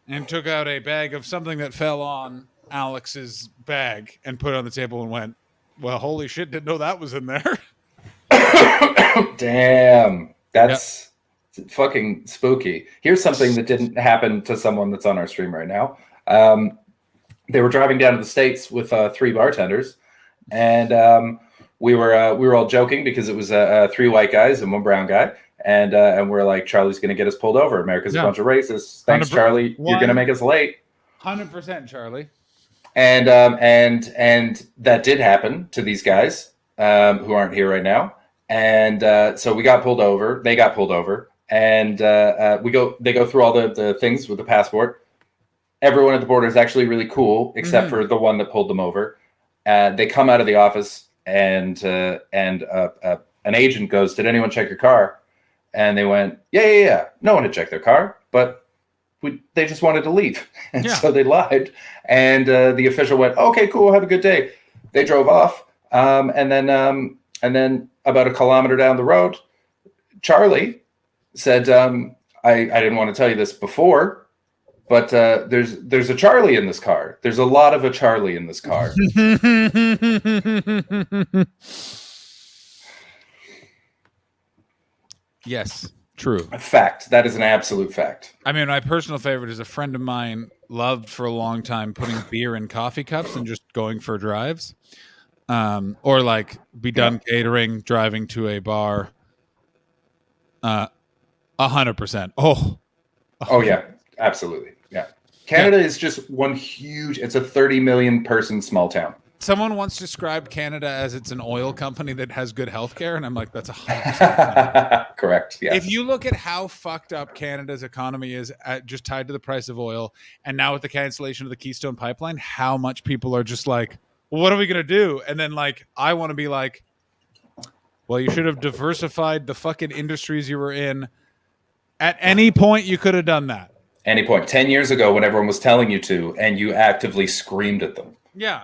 and took out a bag of something that fell on Alex's bag and put it on the table and went, well, holy shit, didn't know that was in there. Damn. That's fucking spooky. Here's something that didn't happen to someone that's on our stream right now. They were driving down to the States with 3 bartenders, and we were all joking because it was 3 white guys and 1 brown guy, and we're like, Charlie's going to get us pulled over. America's a bunch of racists. Thanks, Charlie. You're going to make us late. 100%, Charlie. And that did happen to these guys who aren't here right now. And so we got pulled over. They got pulled over, and they go through all the things with the passport. Everyone at the border is actually really cool, except for the one that pulled them over. They come out of the office, and an agent goes, "Did anyone check your car?" And they went, "Yeah. No one had checked their car, but they just wanted to leave." And so they lied. And the official went, "Okay, cool. Have a good day." They drove off. And then about a kilometer down the road, Charlie said, I didn't want to tell you this before, but there's a Charlie in this car. There's a lot of a Charlie in this car. Yes, true. A fact. That is an absolute fact. I mean, my personal favorite is a friend of mine loved for a long time putting beer in coffee cups and just going for drives. Or like be done catering, driving to a bar. 100%. Oh yeah, absolutely. Yeah. Canada is just one huge, it's a 30 million person small town. Someone once described Canada as it's an oil company that has good healthcare, and I'm like, that's 100% correct. Yeah. If you look at how fucked up Canada's economy is just tied to the price of oil, and now with the cancellation of the Keystone Pipeline, how much people are just like, well, what are we gonna do? And then like, I want to be like, well, you should have diversified the fucking industries you were in. At any point, you could have done that. Any point. 10 years ago, when everyone was telling you to, and you actively screamed at them. Yeah.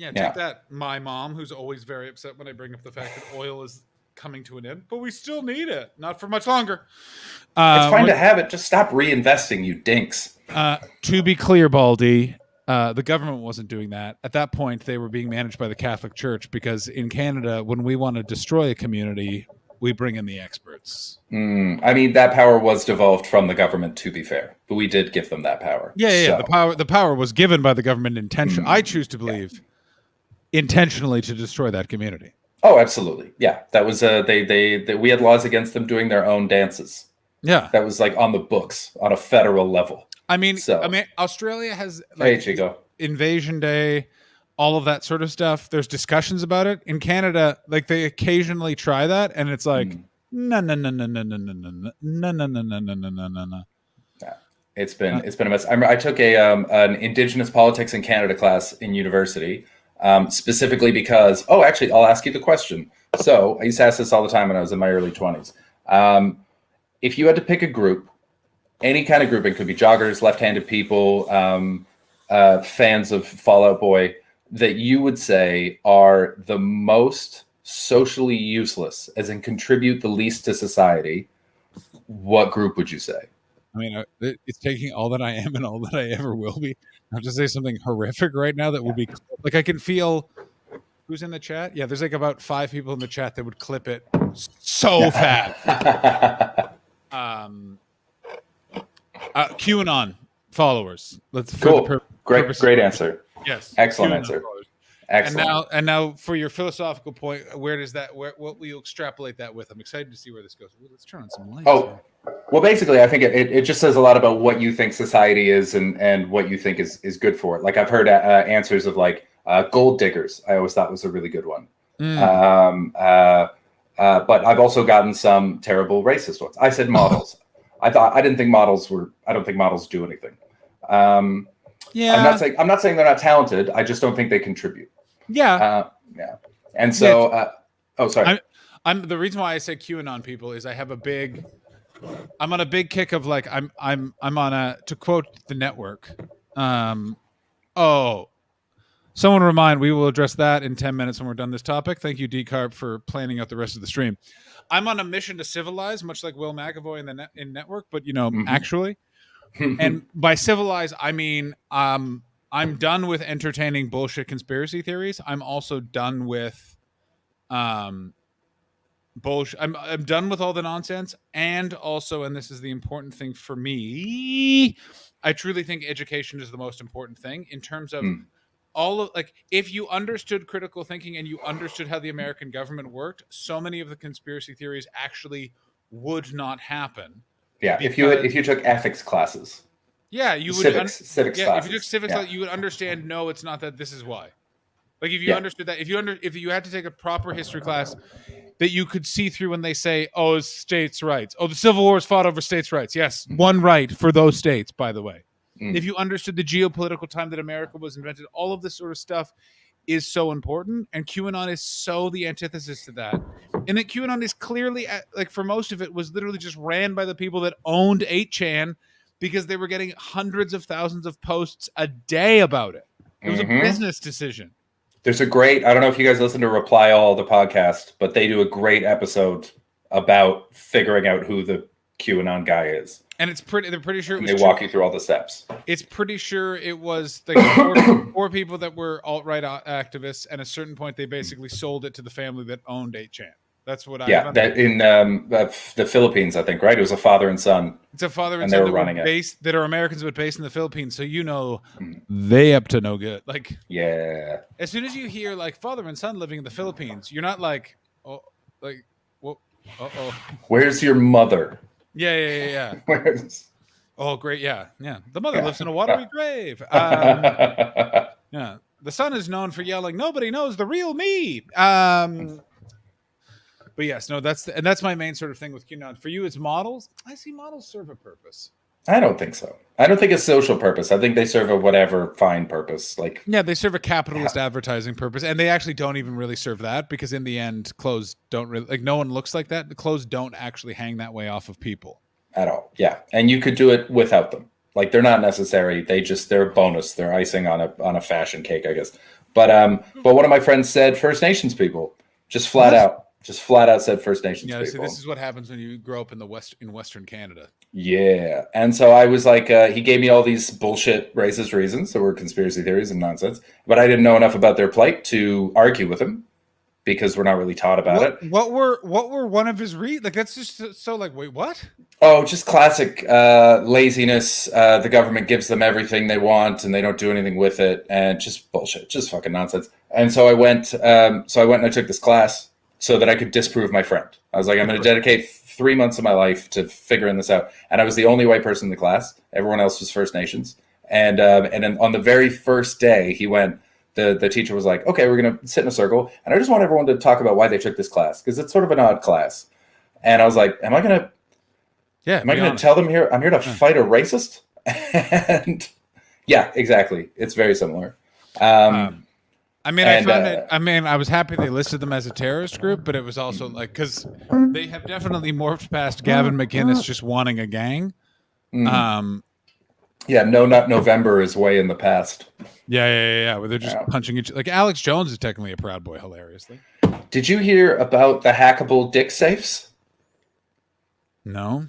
Take that, my mom, who's always very upset when I bring up the fact that oil is coming to an end, but we still need it. Not for much longer. It's fine to have it. Just stop reinvesting, you dinks. To be clear, Baldy, the government wasn't doing that. At that point, they were being managed by the Catholic Church, because in Canada, when we want to destroy a community, we bring in the experts. I mean, that power was devolved from the government, to be fair, but we did give them that power. Yeah. The power was given by the government intentionally. I choose to believe intentionally to destroy that community. Oh, absolutely. Yeah, that was we had laws against them doing their own dances. Yeah, that was like on the books on a federal level. I mean, Australia has like Invasion Day, all of that sort of stuff. There's discussions about it. In Canada, like they occasionally try that, and it's like no. It's been a mess. I took an Indigenous politics in Canada class in university, specifically because actually I'll ask you the question. So I used to ask this all the time when I was in my early 20s. If you had to pick a group, any kind of group, it could be joggers, left-handed people, fans of Fall Out Boy, that you would say are the most socially useless, as in contribute the least to society, what group would you say? I mean, it's taking all that I am and all that I ever will be. I have to say something horrific right now that will be like, I can feel who's in the chat. Yeah, there's like about 5 people in the chat that would clip it so fast. QAnon followers. Cool. Great answer. Yes. Excellent answer. Excellent. And now for your philosophical point, what will you extrapolate that with? I'm excited to see where this goes. Let's turn on some lights. Well, basically, I think it just says a lot about what you think society is and what you think is good for it. Like I've heard answers of like gold diggers. I always thought was a really good one. But I've also gotten some terrible racist ones. I said models. I don't think models do anything. Yeah. I'm not saying they're not talented. I just don't think they contribute. Yeah. And so, sorry. I'm the reason why I say QAnon people is I'm on a big kick of like, I'm on to quote the network. Someone remind, we will address that in 10 minutes when we're done this topic. Thank you, Decarb, for planning out the rest of the stream. I'm on a mission to civilize, much like Will McAvoy in Network, but actually. And by civilize, I mean I'm done with entertaining bullshit conspiracy theories. I'm also done with bullshit. I'm done with all the nonsense, and also, and this is the important thing for me, I truly think education is the most important thing in terms of all of, like, if you understood critical thinking and you understood how the American government worked, so many of the conspiracy theories actually would not happen. Yeah, if you took ethics classes. Yeah, you would civics classes. If you took civics, you would understand. No, it's not that. This is why. Like if you understood that, if you had to take a proper history class that you could see through when they say, "Oh, it's states' rights. Oh, the Civil War is fought over states' rights." Yes, one right for those states, by the way. If you understood the geopolitical time that America was invented, all of this sort of stuff is so important, and QAnon is so the antithesis to that. And that QAnon is clearly, like for most of it, was literally just ran by the people that owned 8chan because they were getting hundreds of thousands of posts a day about it. It was a business decision. There's a great, I don't know if you guys listen to Reply All, the podcast, but they do a great episode about figuring out who the QAnon guy is. And they're pretty sure it was they walk you through all the steps. It's pretty sure it was like four people that were alt-right activists. And at a certain point, they basically sold it to the family that owned 8chan. That's what that in the Philippines, I think, right? It was a father and son. It's a father and son that are Americans but based in the Philippines. So they up to no good. Like as soon as you hear like father and son living in the Philippines, you're not like where's your mother? Yeah. Oh, great. Yeah. The mother lives in a watery grave. The son is known for yelling, "Nobody knows the real me." But yes, no, that's my main sort of thing with QAnon. For you, it's models. I see models serve a purpose. I don't think so. I don't think it's social purpose. I think they serve a whatever fine purpose. They serve a capitalist advertising purpose, and they actually don't even really serve that because in the end, clothes don't really no one looks like that. The clothes don't actually hang that way off of people at all. Yeah, and you could do it without them. Like they're not necessary. They're a bonus. They're icing on a fashion cake, I guess. But one of my friends said First Nations people just flat out said First Nations people. See, this is what happens when you grow up in Western Canada. Yeah. And so I was like, he gave me all these bullshit racist reasons that were conspiracy theories and nonsense, but I didn't know enough about their plight to argue with him because we're not really taught about it. What were one of his that's just so like, wait, what? Oh, just classic laziness. The government gives them everything they want and they don't do anything with it, and just bullshit, just fucking nonsense. And so I went and I took this class so that I could disprove my friend. I was like, I'm going to dedicate 3 months of my life to figuring this out. And I was the only white person in the class. Everyone else was First Nations. And then on the very first day, the teacher was like, okay, we're going to sit in a circle. And I just want everyone to talk about why they took this class, because it's sort of an odd class. And I was like, am I going to tell them here, I'm here to fight a racist? And yeah, exactly. It's very similar. I was happy they listed them as a terrorist group, but it was also like, because they have definitely morphed past Gavin McInnes just wanting a gang. No Nut November is way in the past. Yeah. Where they're just punching each like Alex Jones is technically a Proud Boy, hilariously. Did you hear about the hackable dick safes? No.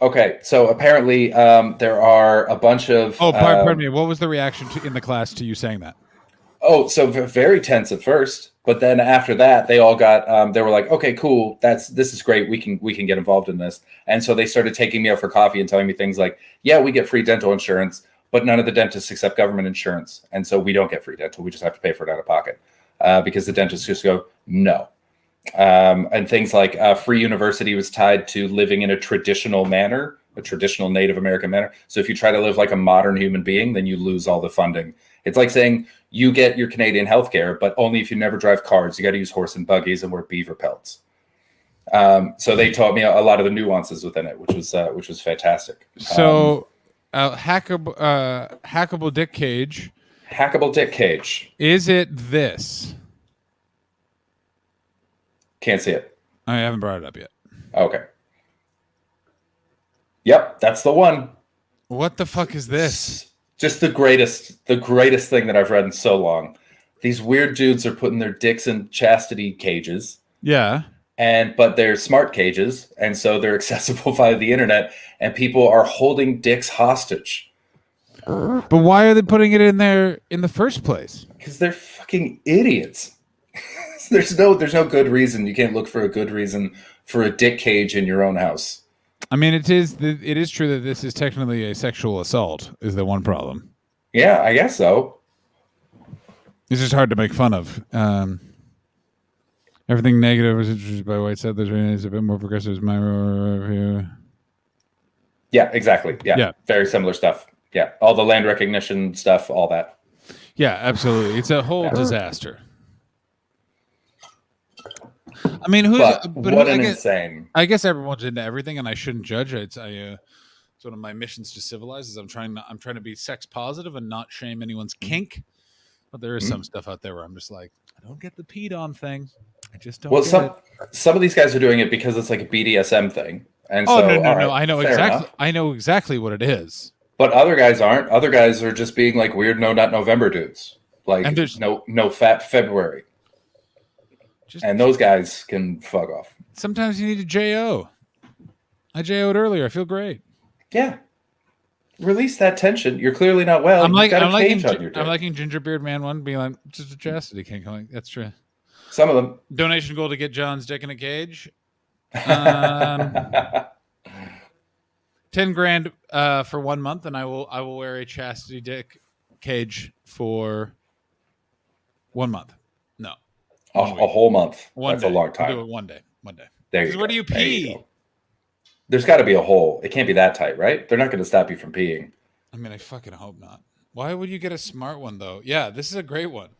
Okay, so apparently there are a bunch of... Oh, pardon me. What was the reaction in the class to you saying that? Oh, so very tense at first, but then after that, they all got. They were like, "Okay, cool. This is great. We can get involved in this." And so they started taking me out for coffee and telling me things like, "Yeah, we get free dental insurance, but none of the dentists accept government insurance, and so we don't get free dental. We just have to pay for it out of pocket because the dentists just go no." And things like free university was tied to living in a traditional manner, a traditional Native American manner. So if you try to live like a modern human being, then you lose all the funding. It's like saying you get your Canadian healthcare, but only if you never drive cars. You got to use horse and buggies and wear beaver pelts. So they taught me a lot of the nuances within it, which was fantastic. So hackable dick cage. Hackable dick cage. Is it this? Can't see it. I haven't brought it up yet. Okay. Yep, that's the one. What the fuck is this? Just the greatest thing that I've read in so long. These weird dudes are putting their dicks in chastity cages. Yeah. But they're smart cages, and so they're accessible via the internet, and people are holding dicks hostage. But why are they putting it in there in the first place? Because they're fucking idiots. There's no good reason. You can't look for a good reason for a dick cage in your own house. I mean, it is true that this is technically a sexual assault, is the one problem. Yeah, I guess so. It's just hard to make fun of. Everything negative was introduced by white settlers is a bit more progressive. Yeah, exactly. Yeah, very similar stuff. Yeah, all the land recognition stuff, all that. Yeah, absolutely. It's a whole disaster. I mean, But what an I guess, insane. I guess everyone's into everything, and I shouldn't judge it. It's one of my missions to civilize. Is I'm trying to be sex positive and not shame anyone's kink. But there is some stuff out there where I'm just like, I don't get the peed on thing. I just don't. Well, get it. some of these guys are doing it because it's like a BDSM thing, and Oh so no, all right, I know fair exactly. enough. I know exactly what it is. But other guys aren't. Other guys are just being like weird no nut November dudes. Like And there's no fat February. just And those guys can fuck off. sometimes you need a JO. I JO'd earlier. I feel great. Yeah. Release that tension. You're clearly not well. You've got a cage on your dick. I'm liking Gingerbeard Man one being like just a chastity kink. I'm like, that's true. Some of them. Donation goal to get John's dick in a cage. 10 grand for 1 month, and I will wear a chastity dick cage for 1 month. No, a whole month. One That's day. a long I'll time. do it one day. There you Where go. do you There you pee? go. There's got to be a hole. It can't be that tight, right? They're not going to stop you from peeing. I mean, I fucking hope not. Why would you get a smart one though? Yeah, this is a great one.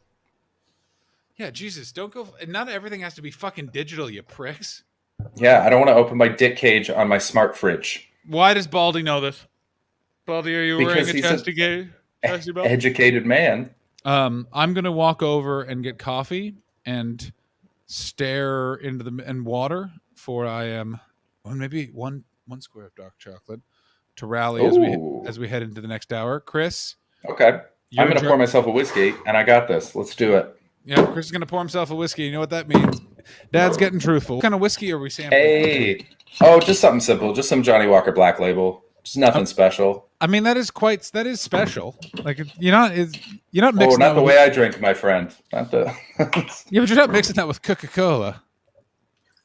Yeah, Jesus, don't go. Not everything has to be fucking digital, you pricks. Yeah, I don't want to open my dick cage on my smart fridge. Why does Baldy know this? Baldy, are you Because wearing a he's chastity belt? Educated man. I'm gonna walk over and get coffee and stare into the water for I am maybe one square of dark chocolate to rally as we head into the next hour. Chris, okay, I'm gonna pour myself a whiskey, and I got this. Let's do it. Yeah, Chris is gonna pour himself a whiskey. You know what that means? Dad's getting truthful. What kind of whiskey are we sampling? Hey, just something simple, just some Johnny Walker Black Label, just nothing special. I mean, that is special. Like you're not mixing. Oh, not that the with, way I drink, my friend. Not the. Yeah, but you're not mixing that with Coca-Cola.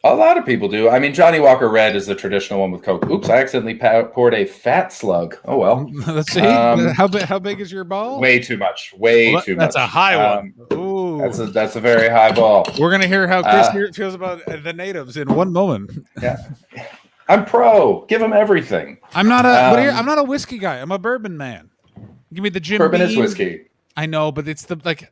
A lot of people do. I mean, Johnny Walker Red is the traditional one with Coke. Oops, I accidentally poured a fat slug. Oh well. Let's see. How big is your ball? Way too much. Way too much. That's a high one. Ooh. That's a very high ball. We're gonna hear how Chris feels about the natives in 1 moment. Yeah. I'm pro. Give them everything. I'm not a whiskey guy. I'm a bourbon man. Give me the Jim Bourbon Beam. is whiskey. I know, but it's the like.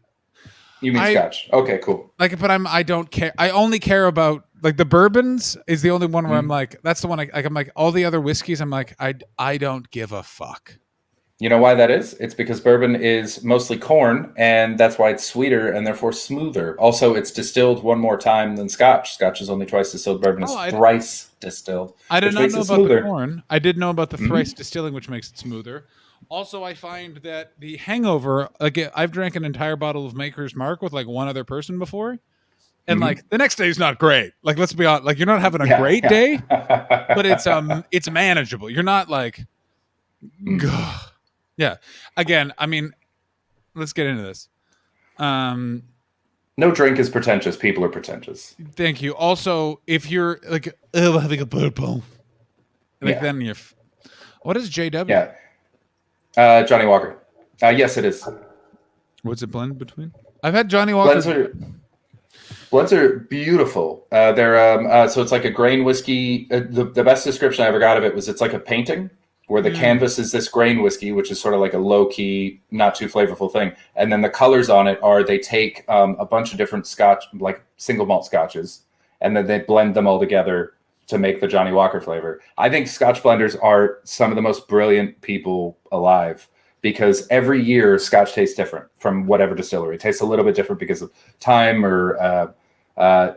You mean Scotch? Okay, cool. Like, but I don't care. I only care about like the bourbons is the only one where I'm like, that's the one. I'm like all the other whiskeys. I'm like, I don't give a fuck. You know why that is? It's because bourbon is mostly corn, and that's why it's sweeter and therefore smoother. Also, it's distilled one more time than Scotch. Scotch is only twice distilled. Bourbon is thrice distilled. I did not know about the corn. I did know about the thrice distilling, which makes it smoother. Also, I find that the hangover, like I've drank an entire bottle of Maker's Mark with like one other person before, and like the next day is not great. Like, let's be honest, like you're not having a great day, but it's manageable. You're not like, yeah. Again, I mean, let's get into this. No drink is pretentious. People are pretentious. Thank you. Also, if you're like having a purple, like then you're. What is JW? Yeah. Johnny Walker. Yes, it is. What's it blend between? I've had Johnny Walker. Blends are beautiful. They're so it's like a grain whiskey. The best description I ever got of it was it's like a painting where the canvas is this grain whiskey, which is sort of like a low key, not too flavorful thing, and then the colors on it are they take a bunch of different Scotch, like single malt Scotches, and then they blend them all together to make the Johnny Walker flavor. I think Scotch blenders are some of the most brilliant people alive because every year Scotch tastes different from whatever distillery. It tastes a little bit different because of time or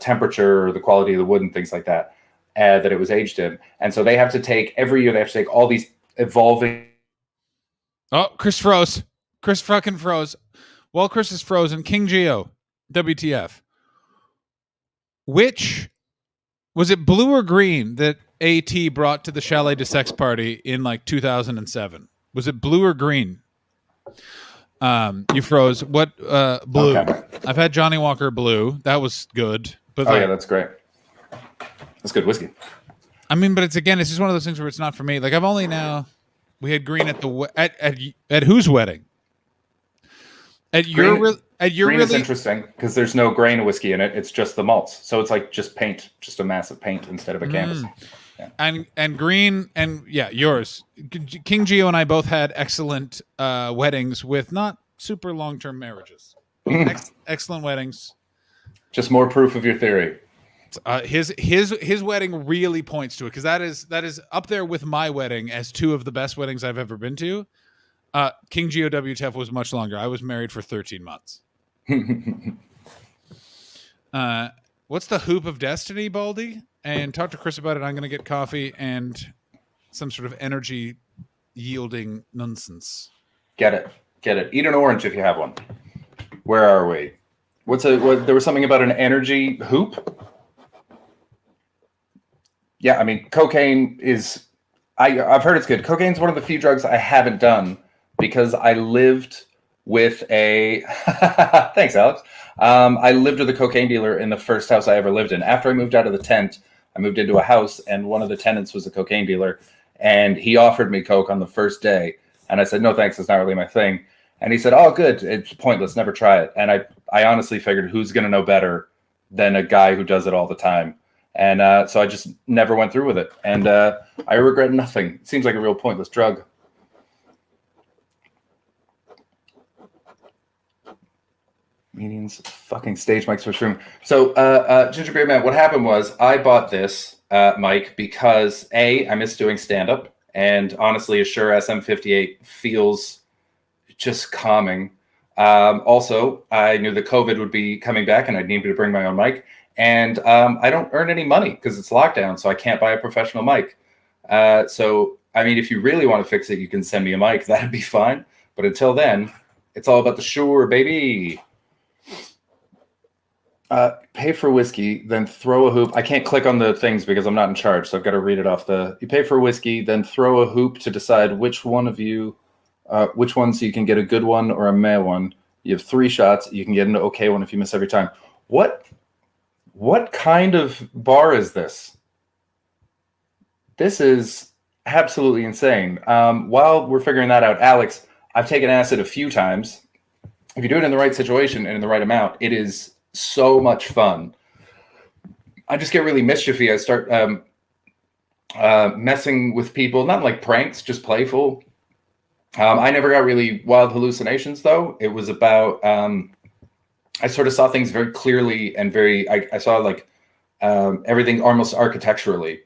temperature or the quality of the wood and things like that that it was aged in. And so they have to take, every year they have to take all these evolving. Oh, Chris froze. Chris fucking froze. While Chris is frozen, King Geo, WTF. Which... Was it blue or green that AT brought to the Chalet de Sex party in like 2007? Was it blue or green? You froze. What? Blue. Okay. I've had Johnny Walker blue. That was good. But yeah, that's great. That's good whiskey. I mean, but it's just one of those things where it's not for me. Like we had green at whose wedding? At your green is interesting because there's no grain of whiskey in it. It's just the malts. So it's like just paint, just a massive paint instead of a canvas. Yeah. And green and yours. King Geo and I both had excellent weddings with not super long-term marriages. Excellent weddings. Just more proof of your theory. His wedding really points to it, because that is up there with my wedding as two of the best weddings I've ever been to. King GOWTF was much longer. I was married for 13 months. What's the hoop of destiny, Baldy? And talk to Chris about it. I'm going to get coffee and some sort of energy yielding nonsense. Get it. Eat an orange if you have one. Where are we? There was something about an energy hoop? Yeah, I mean, cocaine is... I've heard it's good. Cocaine's one of the few drugs I haven't done because I lived with a... Thanks, Alex. I lived with a cocaine dealer in the first house I ever lived in. After I moved out of the tent, I moved into a house, and one of the tenants was a cocaine dealer, and he offered me coke on the first day, and I said, no, thanks, it's not really my thing. And he said, oh, good, it's pointless, never try it. And I honestly figured, who's going to know better than a guy who does it all the time? And so I just never went through with it. And I regret nothing. It seems like a real pointless drug. Meetings, fucking stage mic switch room. So, Ginger Beer Man, what happened was I bought this mic because I miss doing stand-up. And honestly, a Shure SM58 feels just calming. Also, I knew that COVID would be coming back and I'd need to bring my own mic. And I don't earn any money because it's lockdown, so I can't buy a professional mic. So, I mean, if you really want to fix it, you can send me a mic. That'd be fine. But until then, it's all about the Shure, baby. Pay for whiskey, then throw a hoop. I can't click on the things because I'm not in charge, so I've got to read it off you pay for whiskey, then throw a hoop to decide which one so you can get a good one or a meh one. You have 3 shots. You can get an okay one if you miss every time. What kind of bar is this? This is absolutely insane. While we're figuring that out, Alex, I've taken acid a few times. If you do it in the right situation and in the right amount, it is so much fun. I just get really mischiefy. I start messing with people, not like pranks, just playful. I never got really wild hallucinations, though. It was about I sort of saw things very clearly and I saw like everything almost architecturally.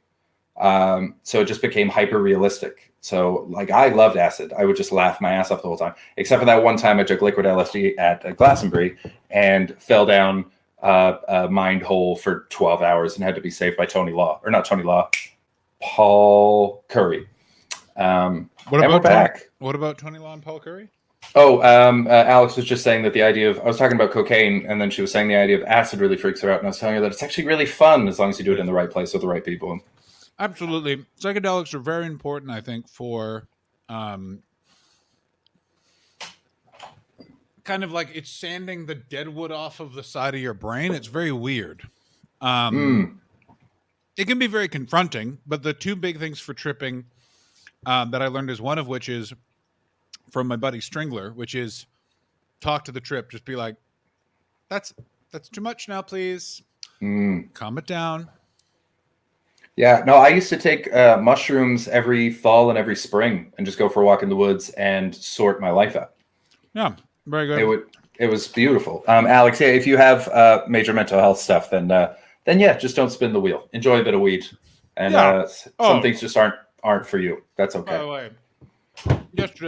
So it just became hyper realistic. So like I loved acid. I would just laugh my ass off the whole time, except for that one time I took liquid LSD at Glastonbury and fell down a mind hole for 12 hours and had to be saved by Paul Curry. What about Tony Law and Paul Curry? Oh, Alex was just saying that the idea of, I was talking about cocaine, and then she was saying the idea of acid really freaks her out, and I was telling her that it's actually really fun as long as you do it in the right place with the right people. Absolutely. Psychedelics are very important, I think, for kind of like it's sanding the deadwood off of the side of your brain. It's very weird. It can be very confronting, but the 2 big things for tripping that I learned is one of which is from my buddy Stringler, which is talk to the trip. Just be like, that's too much now, please. Calm it down. Yeah, no, I used to take mushrooms every fall and every spring and just go for a walk in the woods and sort my life out. Yeah, very good. It was beautiful. Alex, yeah, if you have major mental health stuff, then yeah, just don't spin the wheel. Enjoy a bit of weed. And some things just aren't for you. That's okay. By the way,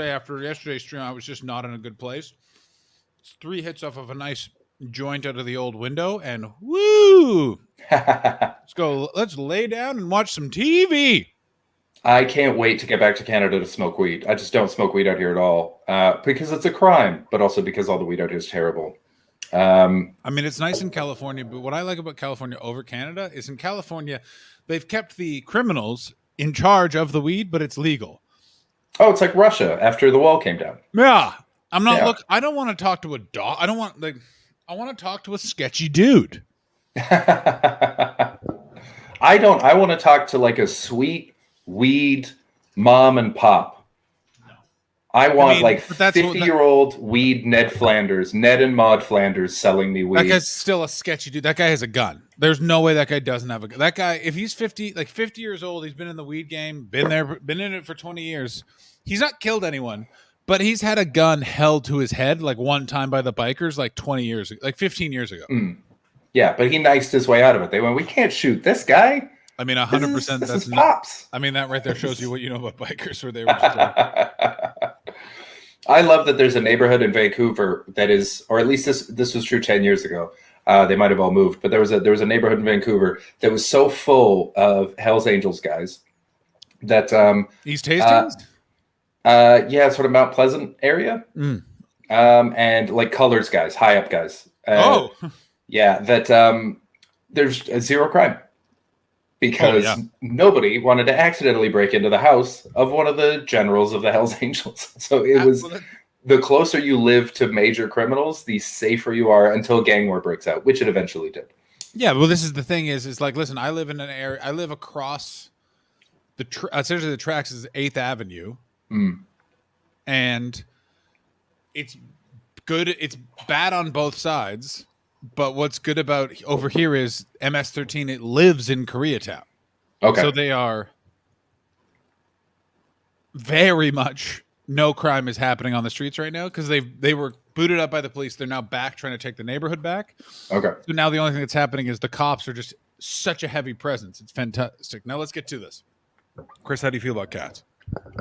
after yesterday's stream, I was just not in a good place. It's 3 hits off of a nice joint out of the old window, and woo! Let's lay down and watch some TV. I can't wait to get back to Canada to smoke weed. I just don't smoke weed out here at all because it's a crime, but also because all the weed out here is terrible. I mean, it's nice in California, but what I like about California over Canada is in California, they've kept the criminals in charge of the weed, but it's legal. Oh, it's like Russia after the wall came down. Yeah. I'm not I don't want to talk to a dog. I want to talk to a sketchy dude. I want to talk to like a sweet weed mom and pop. No. I want 50-year-old weed Ned and Maud Flanders selling me weed. That guy's still a sketchy dude. That guy has a gun. There's no way that guy doesn't have a gun. That guy, if he's 50 years old, he's been in the weed game, been in it for 20 years. He's not killed anyone, but he's had a gun held to his head like one time by the bikers like 15 years ago. Yeah, but he niced his way out of it. They went, we can't shoot this guy. I mean, This 100%. is That's Pops. I mean, that right there shows you what you know about bikers, where they were just like, I love that there's a neighborhood in Vancouver that is, or at least this was true 10 years ago. They might have all moved, but there was a neighborhood in Vancouver that was so full of Hell's Angels guys that East Hastings? yeah, sort of Mount Pleasant area. And like colors guys, high up guys. Yeah, that there's zero crime because nobody wanted to accidentally break into the house of one of the generals of the Hells Angels. So it was the closer you live to major criminals, the safer you are until gang war breaks out, which it eventually did. Yeah, well, this is the thing is like, listen, I live in an area, I live across essentially the tracks is 8th Avenue. And it's good. It's bad on both sides. But what's good about over here is MS-13, it lives in Koreatown. Okay. So they are very much no crime is happening on the streets right now because they were booted up by the police. They're now back trying to take the neighborhood back. Okay. So now the only thing that's happening is the cops are just such a heavy presence. It's fantastic. Now let's get to this. Chris, how do you feel about cats?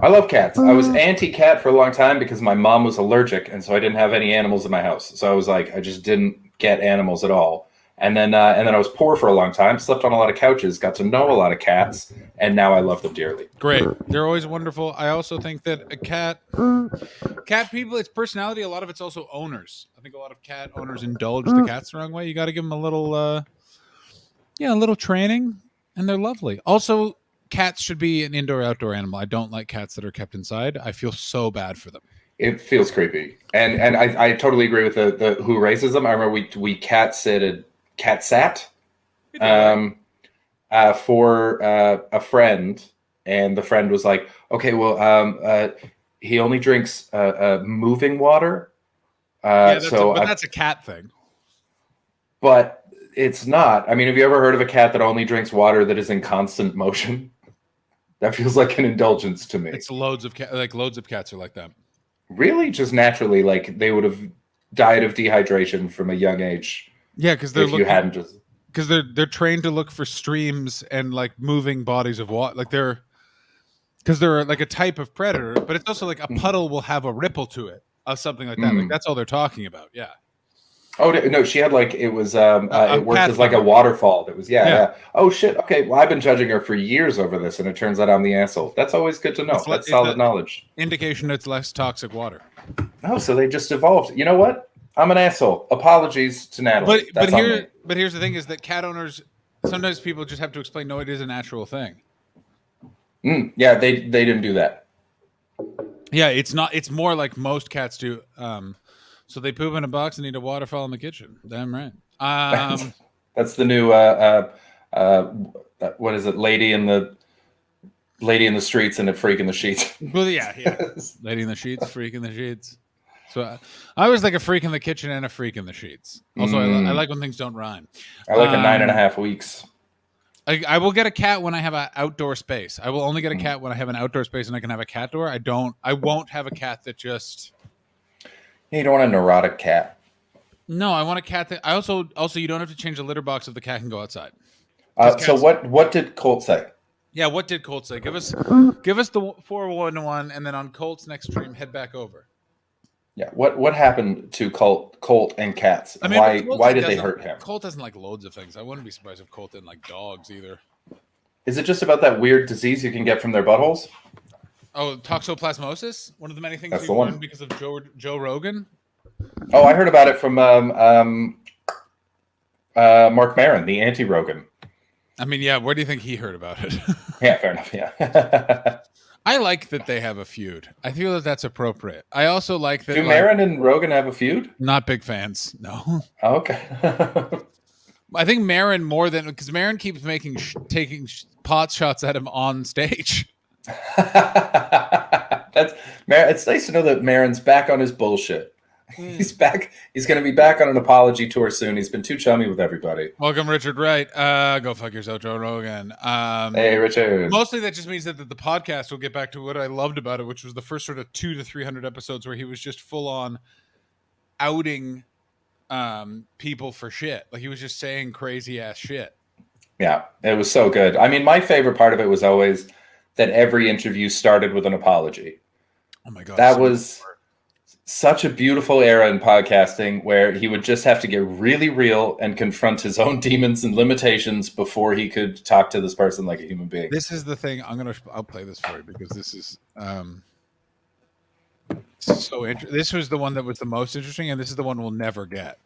I love cats. I was anti-cat for a long time because my mom was allergic, and so I didn't have any animals in my house. So I was like, I just didn't get animals at all. And then I was poor for a long time, slept on a lot of couches, got to know a lot of cats, and now I love them dearly. Great. They're always wonderful. I also think that a cat people, its personality, a lot of it's also owners. I think a lot of cat owners indulge the cats the wrong way. You got to give them a little, a little training, and they're lovely. Also, cats should be an indoor-outdoor animal. I don't like cats that are kept inside. I feel so bad for them. It feels creepy, and I totally agree with the who raises them. I remember we cat sat for a friend, and the friend was like, "Okay, well, he only drinks moving water." That's a cat thing. But it's not. I mean, have you ever heard of a cat that only drinks water that is in constant motion? That feels like an indulgence to me. It's loads of cats are like that. Really? Just naturally, like they would have died of dehydration from a young age. Yeah, because they're trained to look for streams and like moving bodies of water. Like they're like a type of predator, but it's also like a puddle will have a ripple to it of something like that. Like that's all they're talking about. Yeah. Oh no, she had like it was it worked as like a waterfall. That was yeah. Oh shit. Okay, well I've been judging her for years over this, and it turns out I'm the asshole. That's always good to know. That's solid knowledge. Indication it's less toxic water. Oh, so they just evolved. You know what? I'm an asshole. Apologies to Natalie. But here's the thing: is that cat owners sometimes people just have to explain. No, it is a natural thing. Yeah, they didn't do that. Yeah, it's not. It's more like most cats do. So they poop in a box and eat a waterfall in the kitchen. Damn right. That's the new what is it? Lady in the streets and a freak in the sheets. Well, yeah. Lady in the sheets, freak in the sheets. So I was like a freak in the kitchen and a freak in the sheets. Also, I like when things don't rhyme. I like a 9.5 weeks. I will get a cat when I have an outdoor space. I will only get a cat when I have an outdoor space and I can have a cat door. I won't have a cat that just. You don't want a neurotic cat. No, I want a cat that. I also you don't have to change the litter box if the cat can go outside. So what did Colt say? Yeah, what did Colt say? Give us the 411, and then on Colt's next stream, head back over. Yeah, what happened to Colt and cats? I mean, why did they hurt him? Colt doesn't like loads of things. I wouldn't be surprised if Colt didn't like dogs either. Is it just about that weird disease you can get from their buttholes? Oh, toxoplasmosis? One of the many things That's we've learned because of Joe Rogan? Oh, I heard about it from Mark Maron, the anti-Rogan. I mean, yeah, where do you think he heard about it? Yeah, fair enough, yeah. I like that they have a feud. I feel that that's appropriate. I also like that... Do Maron and Rogan have a feud? Not big fans, no. Oh, okay. I think Maron more than... Because Maron keeps taking pot shots at him on stage. It's nice to know that Maron's back on his bullshit. He's back. He's going to be back on an apology tour soon. He's been too chummy with everybody. Welcome, Richard Wright. Go fuck yourself, Joe Rogan. Hey, Richard. Mostly that just means that the podcast will get back to what I loved about it, which was the first sort of 200 to 300 episodes where he was just full on outing people for shit. Like he was just saying crazy ass shit. Yeah, it was so good. I mean, my favorite part of it was always that every interview started with an apology. Oh my god, That was such a beautiful era in podcasting where he would just have to get really real and confront his own demons and limitations before he could talk to this person like a human being. This is the thing. I'll play this for you because this is so interesting. This was the one that was the most interesting, and this is the one we'll never get.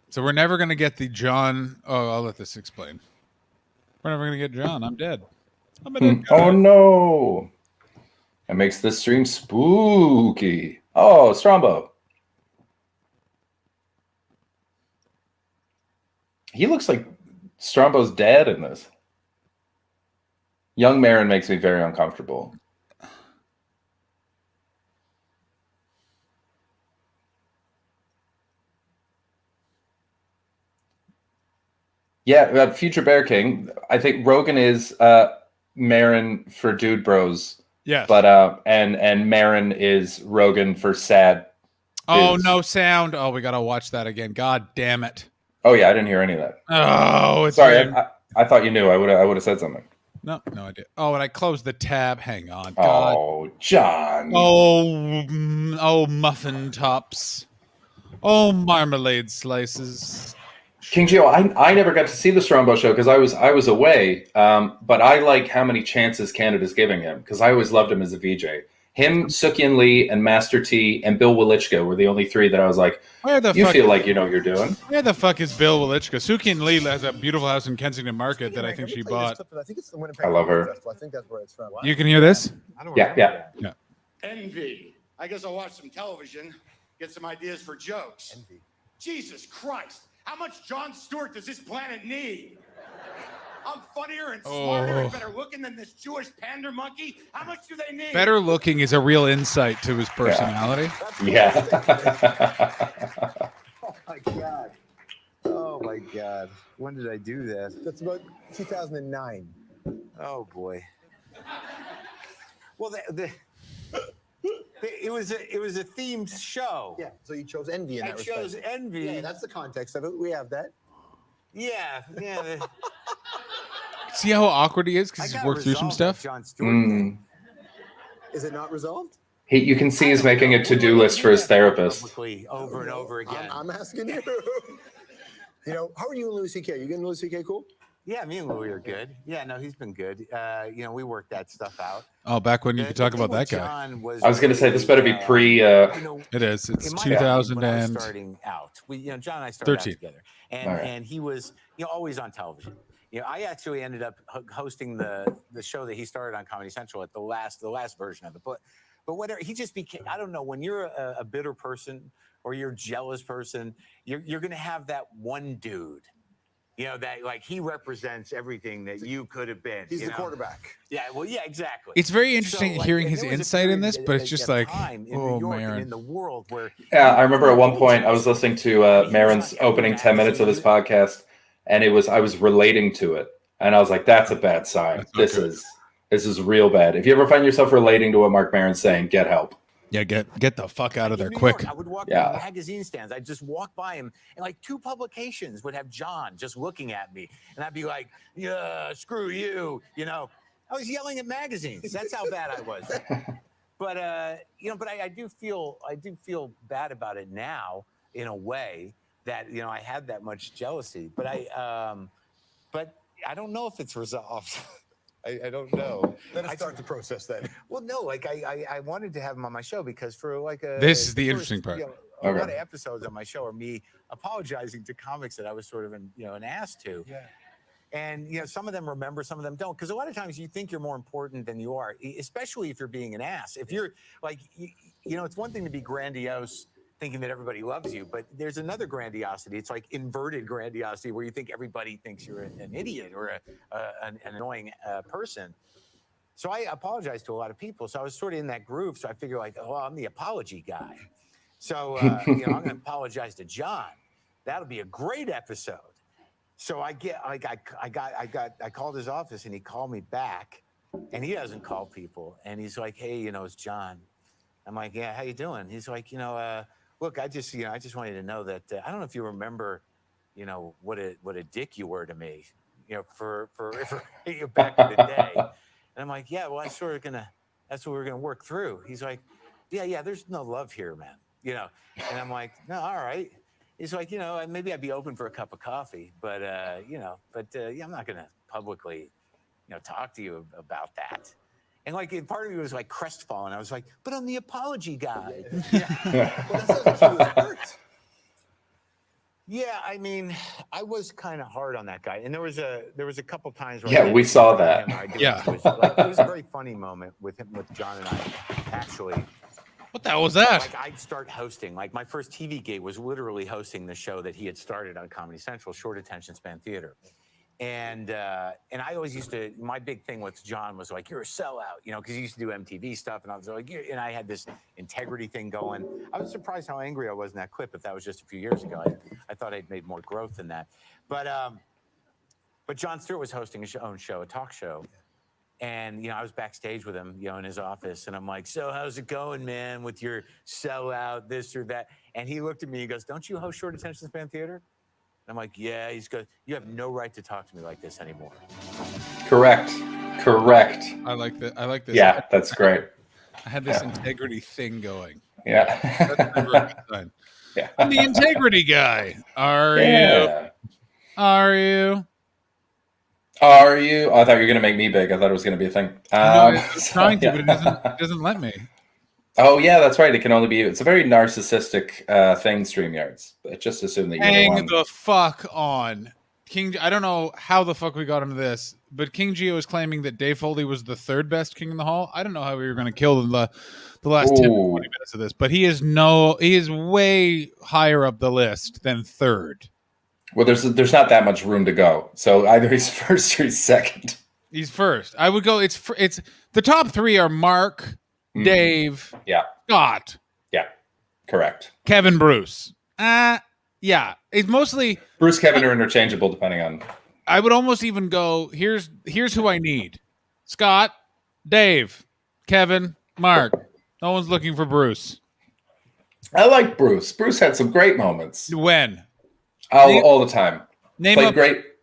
So we're never going to get the John. Oh, I'll let this explain. We're never going to get John. I'm dead. I'm a dead guy. Oh no! It makes this stream spooky. Oh, Strombo. He looks like Strombo's dad in this. Young Marin makes me very uncomfortable. Yeah, Future Bear King. I think Rogan is Marin for Dude Bros. Yes. But and Marin is Rogan for sad. Oh, dudes. no sound. Oh, we got to watch that again. God damn it. Oh yeah, I didn't hear any of that. Oh, it's Sorry. I thought you knew. I would have said something. No idea. Oh, and I closed the tab. Hang on. God. Oh, John. Oh, muffin tops. Oh, marmalade slices. King Geo, I never got to see the Strombo show because I was away. But I like how many chances Canada's giving him because I always loved him as a VJ. Him, Sookian Lee, and Master T, and Bill Welichka were the only three that I was like, you feel like you know what you're doing. Where the fuck is Bill Welichka? Sookian Lee has a beautiful house in Kensington Market that I think she bought. I think it's the Winnipeg I love her. Festival. I think that's where it's from. You can hear this? Yeah. Envy. I guess I'll watch some television, get some ideas for jokes. Envy. Jesus Christ. How much Jon Stewart does this planet need? I'm funnier and smarter and better looking than this Jewish pander monkey. How much do they need? Better looking is a real insight to his personality. Yeah. Oh my god. Oh my God. When did I do that? That's about 2009. Oh boy. Well, it was a themed show. Yeah. So you chose envy in I that respect. chose envy. Yeah, that's the context of it. We have that. Yeah. See how awkward he is because I he's got worked through some resolved that stuff? Jon Stewart thing. Is it not resolved? You can see he's making a to-do list for his therapist. Publicly, over and over again. I'm asking you. You know, how are you and Louis C.K.? You getting Louis C.K. cool? Yeah, me and Louis are good. Yeah, no, he's been good. We worked that stuff out. Oh, back when you could talk The about thing that with guy. John was I was going to say, this better be pre... It is. It's in my 2000 opinion, when I was and... starting out. John and I started 13. out together, and he was always on television. I actually ended up hosting the show that he started on Comedy Central at the last version of it. But whatever, he just became. I don't know. When you're a bitter person or you're a jealous person, you're going to have that one dude. That like he represents everything that you could have been. He's the quarterback. Yeah, well, yeah, exactly. It's very interesting hearing and his there was a insight in period this, but it's just like, time in oh, New York and man. in the world where Yeah, I remember at one point I was listening to Marin's opening 10 minutes of his podcast, and I was relating to it, and I was like, "That's a bad sign. This is real bad. If you ever find yourself relating to what Mark Maron's saying, get help." Yeah, get the fuck out of there in New quick. York, I would walk Yeah. by magazine stands. I'd just walk by him, and like 2 publications would have John just looking at me, and I'd be like, "Yeah, screw you," I was yelling at magazines. That's how bad I was. But I do feel bad about it now in a way that I had that much jealousy. But I don't know if it's resolved. I don't know. Let us start the process then. Well, no, like I wanted to have him on my show because for like a This is the interesting part. A lot of episodes on my show are me apologizing to comics that I was sort of an ass to. Yeah. And some of them remember, some of them don't, because a lot of times you think you're more important than you are, especially if you're being an ass. If you're like, it's one thing to be grandiose, thinking that everybody loves you, but there's another grandiosity. It's like inverted grandiosity where you think everybody thinks you're an idiot or an annoying person. So I apologized to a lot of people. So I was sort of in that groove. So I figured like, oh, I'm the apology guy. So I'm going to apologize to John. That'll be a great episode. So I called his office and he called me back, and he doesn't call people. And he's like, hey, it's John. I'm like, yeah, how you doing? He's like, look, I just want you to know that I don't know if you remember, what a dick you were to me, for back in the day. And I'm like, yeah, well, that's what we're gonna work through. He's like, yeah, there's no love here, man. And I'm like, no, all right. He's like, maybe I'd be open for a cup of coffee, but I'm not gonna publicly, talk to you about that. And like, part of me was like crestfallen. I was like, but I'm the apology guy. Well, that sounds like he was hurt. Yeah, I mean, I was kind of hard on that guy, and there was a couple times where Yeah, we saw that. Yeah, it was a very funny moment with John and I. Actually, What the hell was that? like I'd start hosting. Like my first TV gig was literally hosting the show that he had started on Comedy Central, Short Attention Span Theater. And I always used to. My big thing with John was like, "You're a sellout," because he used to do MTV stuff, and I was like, and I had this integrity thing going. I was surprised how angry I was in that clip. If that was just a few years ago, I thought I'd made more growth than that. But Jon Stewart was hosting his own show, a talk show, and I was backstage with him, in his office, and I'm like, "So how's it going, man? With your sellout, this or that?" And he looked at me. He goes, "Don't you host Short Attention Span Theater?" I'm like, yeah. He goes, you have no right to talk to me like this anymore. Correct. I like that. I like this. Yeah, that's great. I had this integrity thing going. Yeah. That's never a good sign. Yeah. I'm the integrity guy. Are you? Yeah. Are you? Are you? Oh, I thought you were going to make me big. I thought it was going to be a thing. No, I'm trying to, but it doesn't let me. Oh, yeah, that's right. It can only be. It's a very narcissistic thing, StreamYards. But just assume that you're Hang the one. the fuck on. King, I don't know how the fuck we got into this, but King Geo is claiming that Dave Foley was the third best King in the Hall. I don't know how we were going to kill the last 10 Ooh. 20 minutes of this, but he is way higher up the list than third. Well, there's not that much room to go. So either he's first or he's second. He's first. I would go. It's the top three are Mark, Dave, Yeah. Scott, Yeah. Correct. Kevin, Bruce. Yeah. It's mostly. Bruce, Kevin are interchangeable depending on. I would almost even go. Here's who I need: Scott, Dave, Kevin, Mark. No one's looking for Bruce. I like Bruce. Bruce had some great moments. When? All the time. Name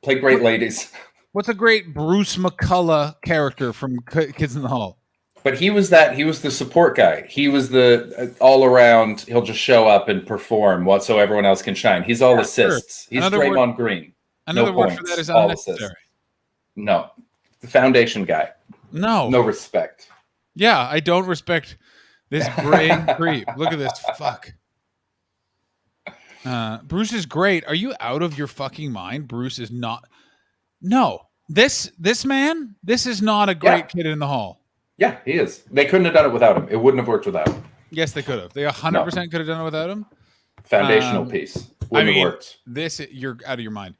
Played great ladies. What's a great Bruce McCullough character from Kids in the Hall? But he was the support guy. He was the all around. He'll just show up and perform so everyone else can shine. He's all assists. Sure. He's Draymond Green. Another no word points, for that is all unnecessary. assists. No, the foundation guy. No respect. Yeah, I don't respect this brain creep. Look at this. Fuck. Bruce is great. Are you out of your fucking mind? Bruce is not. No, this man. This is not a great Kid in the Hall. Yeah, he is. They couldn't have done it without him. It wouldn't have worked without him. Yes, they could have. They 100% could have done it without him. Foundational piece. Wouldn't have worked. You're out of your mind.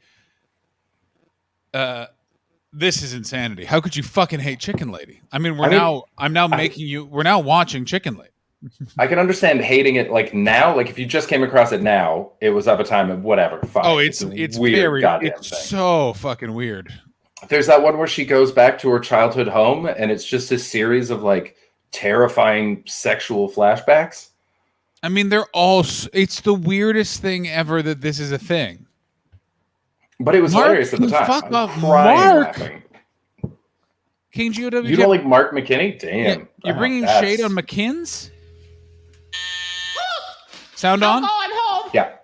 This is insanity. How could you fucking hate Chicken Lady? I mean, we're now watching Chicken Lady. I can understand hating it like now. Like if you just came across it now, it was of a time of whatever. Fine. Oh, it's weird. very, goddamn it's thing. so fucking weird. There's that one where she goes back to her childhood home, and it's just a series of like terrifying sexual flashbacks. I mean, it's the weirdest thing ever that this is a thing. But it was Mark, hilarious at the time. fuck I was off, crying Mark. laughing. King GOW. You don't like Mark McKinney? Damn. You're bringing that's- shade on McKinn's? Sound on? I'm home. Yeah.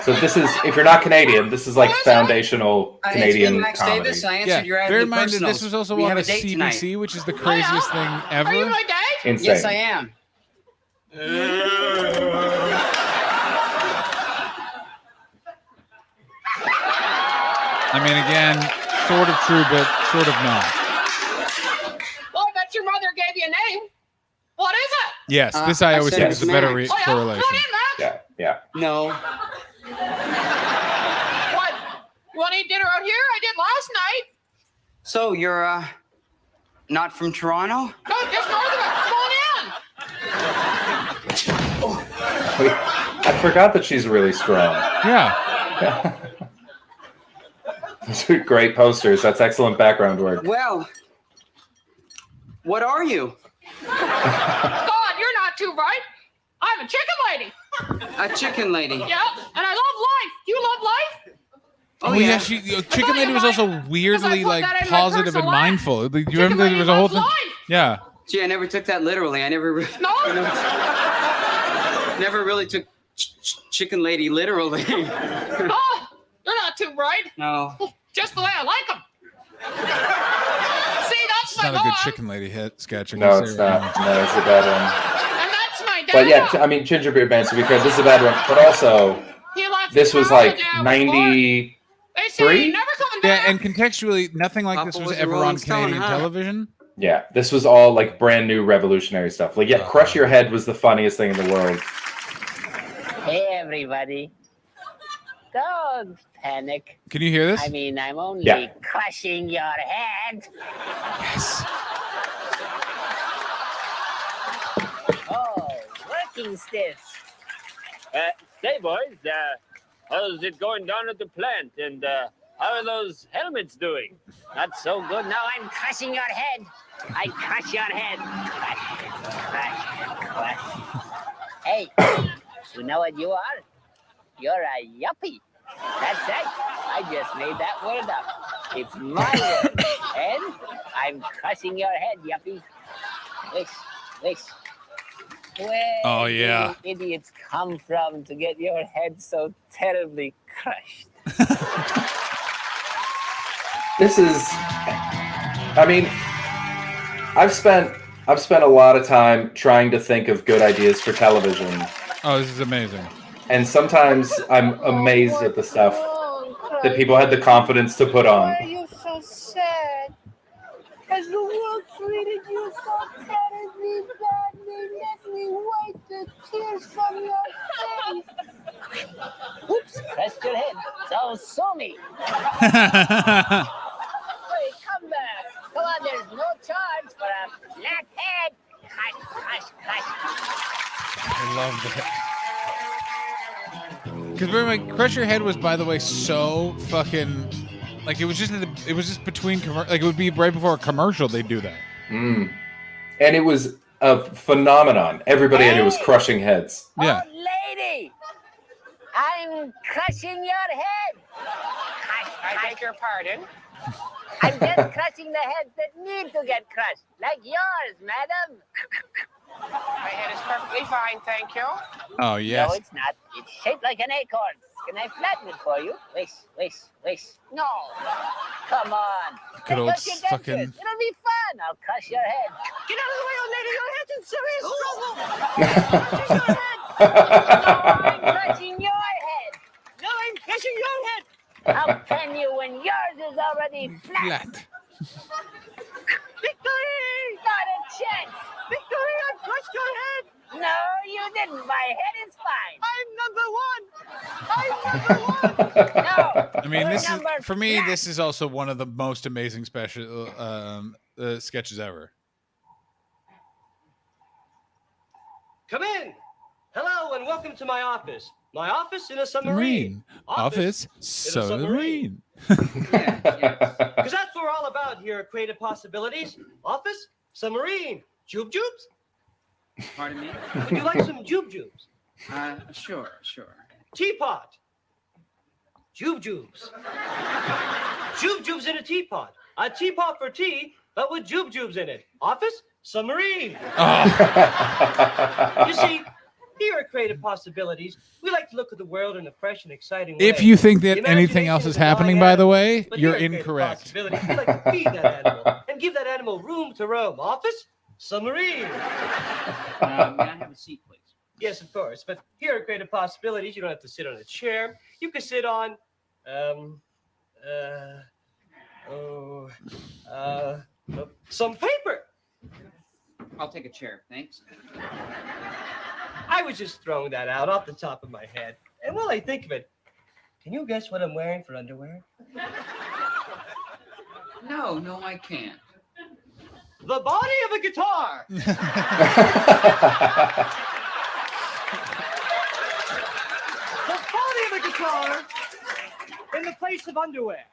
So this is, if you're not Canadian, this is like foundational Canadian it's Max comedy. Davis. I Yeah. answered your Bear ad in mind that personals. this was also We on have a a date CBC, tonight. which is the craziest thing Are you ever. my date? Insane. Yes, I am. I mean, again, sort of true, but sort of not. Well, I bet your mother gave you a name. What is it? Yes, this I I always said think it's is a better Max. correlation. Come in, Max. Yeah. No. What? You want to eat dinner out here? I did last night. So you're not from Toronto? No, just north of it. Come on in. Wait, I forgot that she's really strong. Yeah. Those are great posters. That's excellent background work. Well, what are you? God, you're not too bright. I'm a chicken lady. A chicken lady. Yeah, and I love life. You love life? Oh yeah, Chicken Lady was also weirdly like positive and mindful. Do you remember there was a whole thing? Yeah. Gee, I never took that literally. I never. No. Never really took Chicken Lady literally. Oh, you're not too bright. No. Just the way I like them. See, that's It's my not a mom. good Chicken Lady hit sketch. No, it's not. No, it's a bad one. And that's my dad. But yeah, I mean, Gingerbeard Man, to be fair, this is a bad one. But also, He left this was college like now 93. They say he's never coming Yeah, back. and contextually, nothing like this Papa was was a ever Rolling on Stone, Canadian huh? television. Yeah, this was all like brand new revolutionary stuff. Like, yeah, Crush Your Head was the funniest thing in the world. Hey, everybody. Don't panic. Can you hear this? I mean, I'm only Yeah. crushing your head. Yes. Oh, working stiffs. Say, boys, how's it going down at the plant? And how are those helmets doing? Not so good. No, I'm crushing your head. I crush your head. Crush, crush. Hey, you know what you are? You're a yuppie. That's right. I just made that word up. It's my word. And I'm crushing your head, yuppie. Wish, wish. Where Oh, yeah. do you idiots come from to get your head so terribly crushed? This is, I mean, I've spent a lot of time trying to think of good ideas for television, Oh, this is amazing. and sometimes I'm amazed at the stuff that people had the confidence to put on. Why are you so sad? Has the world treated you so terribly badly? Let me wipe the tears from your face. Oops, pressed your head. So sue me. Hey, come back. Come on, there's no charge for a black head. Hush, hush, hush. I love that. Because remember, like, Crush Your Head was, by the way, so fucking like it was just between like it would be right before a commercial they'd do that. And it was a phenomenon. Everybody I knew was crushing heads. Yeah. Oh, lady, I'm crushing your head. I beg your pardon. I'm just crushing the heads that need to get crushed, like yours, madam. My head is perfectly fine, thank you. Oh yes. No, it's not. It's shaped like an acorn. Can I flatten it for you? Wish, wish, wish. No. Come on. Good old Take out your dentures. fucking- It'll be fun. I'll crush your head. Get out of the way, old lady. Your head's in serious trouble. I'm crushing your head. No, I'm crushing your head. How can you when yours is already flat? Flat. Victory! Not a chance. Victory! I crushed your head. No, you didn't. My head is fine. I'm number one. No. I mean, you're this is number for me. flat. This is also one of the most amazing special sketches ever. Come in. Hello and welcome to my office. My office in a submarine. Office submarine. Because that's what we're all about here at Creative Possibilities. Office, submarine, jube jubes. Pardon me? Would you like some jube jubes? Sure. Teapot. Jube jubes. Jube jubes in a teapot. A teapot for tea, but with jube jubes in it. Office, submarine. You see, here at Creative Possibilities, we like to look at the world in a fresh and exciting way. If you think that The anything imagination else is a dying happening, by the animal, way, but you're here at Creative incorrect. Possibilities, we like to feed that animal and give that animal room to roam. Office, submarine. May I have a seat, please? Yes, of course. But here at Creative Possibilities, you don't have to sit on a chair. You can sit on, some paper. I'll take a chair, thanks. I was just throwing that out off the top of my head. And while I think of it, can you guess what I'm wearing for underwear? No, I can't. The body of a guitar. The body of a guitar in the place of underwear.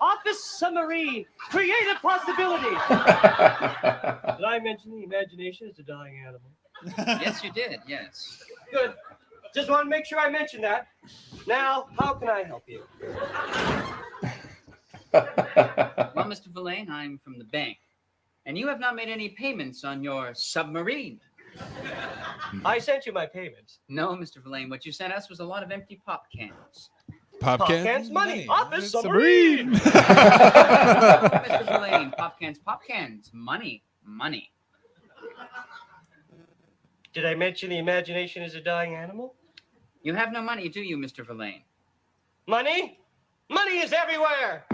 Office Submarine. Creative possibility. Did I mention the imagination is a dying animal? Yes, you did. Yes. Good. Just want to make sure I mention that. Now, how can I help you? Well, Mr. Verlaine, I'm from the bank, and you have not made any payments on your submarine. I sent you my payments. No, Mr. Verlaine, what you sent us was a lot of empty pop cans. Pop cans, money. Office Submarine. Mr. Verlaine, pop cans, money. Did I mention the imagination is a dying animal? You have no money, do you, Mr. Verlaine? Money? Money is everywhere.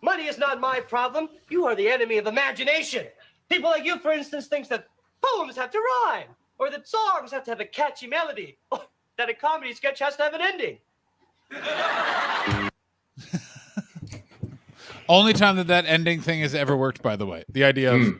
Money is not my problem. You are the enemy of imagination. People like you, for instance, thinks that poems have to rhyme, or that songs have to have a catchy melody, or that a comedy sketch has to have an ending. Only time that ending thing has ever worked, by the way. The idea of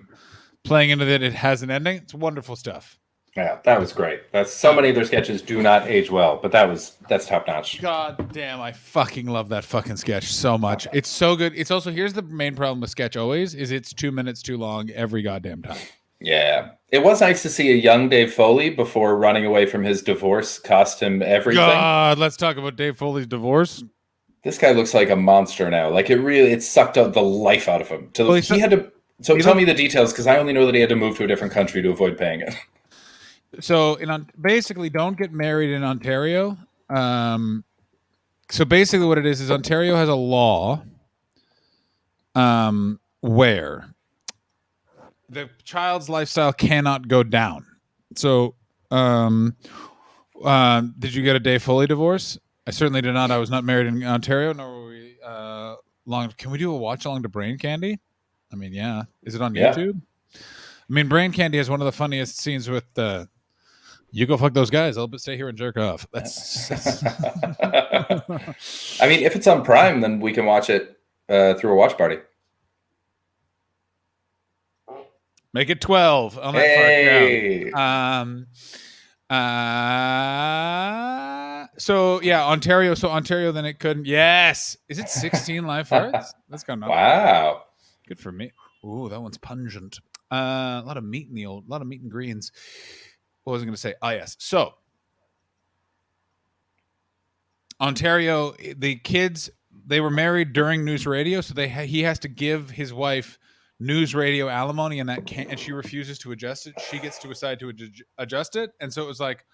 playing into that it has an ending. It's wonderful stuff. Yeah, that was great. That's so many of their sketches do not age well, but that's top notch. God damn, I fucking love that fucking sketch so much. It's so good. It's also, here's the main problem with sketch always, is it's 2 minutes too long every goddamn time. Yeah. It was nice to see a young Dave Foley before running away from his divorce cost him everything. God, let's talk about Dave Foley's divorce. This guy looks like a monster now. Like it sucked out the life out of him. Tell me the details, because I only know that he had to move to a different country to avoid paying it. So basically, don't get married in Ontario. So basically, what it is Ontario has a law where the child's lifestyle cannot go down. So, did you get a Dave Foley divorce? I certainly did not. I was not married in Ontario, nor were we long. Can we do a watch along to Brain Candy? I mean, yeah. Is it on YouTube? I mean, Brain Candy has one of the funniest scenes with you go fuck those guys. I'll stay here and jerk off. That's... I mean, if it's on Prime, then we can watch it through a watch party. Make it 12 on that hey. So yeah, Ontario. So Ontario, then it couldn't. Yes. Is it 16 live farts? That's gone up. Wow. Good for me. Ooh, that one's pungent. A lot of meat in a lot of meat and greens. What was I going to say? Oh, yes. So, Ontario, the kids, they were married during news radio, so he has to give his wife news radio alimony, and she refuses to adjust it. She gets to decide to adjust it, and so it was like,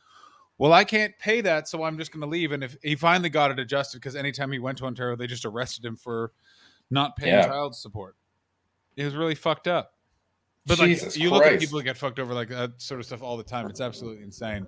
well, I can't pay that, so I'm just going to leave. And if he finally got it adjusted, because anytime he went to Ontario, they just arrested him for not paying child support. It was really fucked up. But Jesus you Christ. Look at people who get fucked over like that sort of stuff all the time. It's absolutely insane.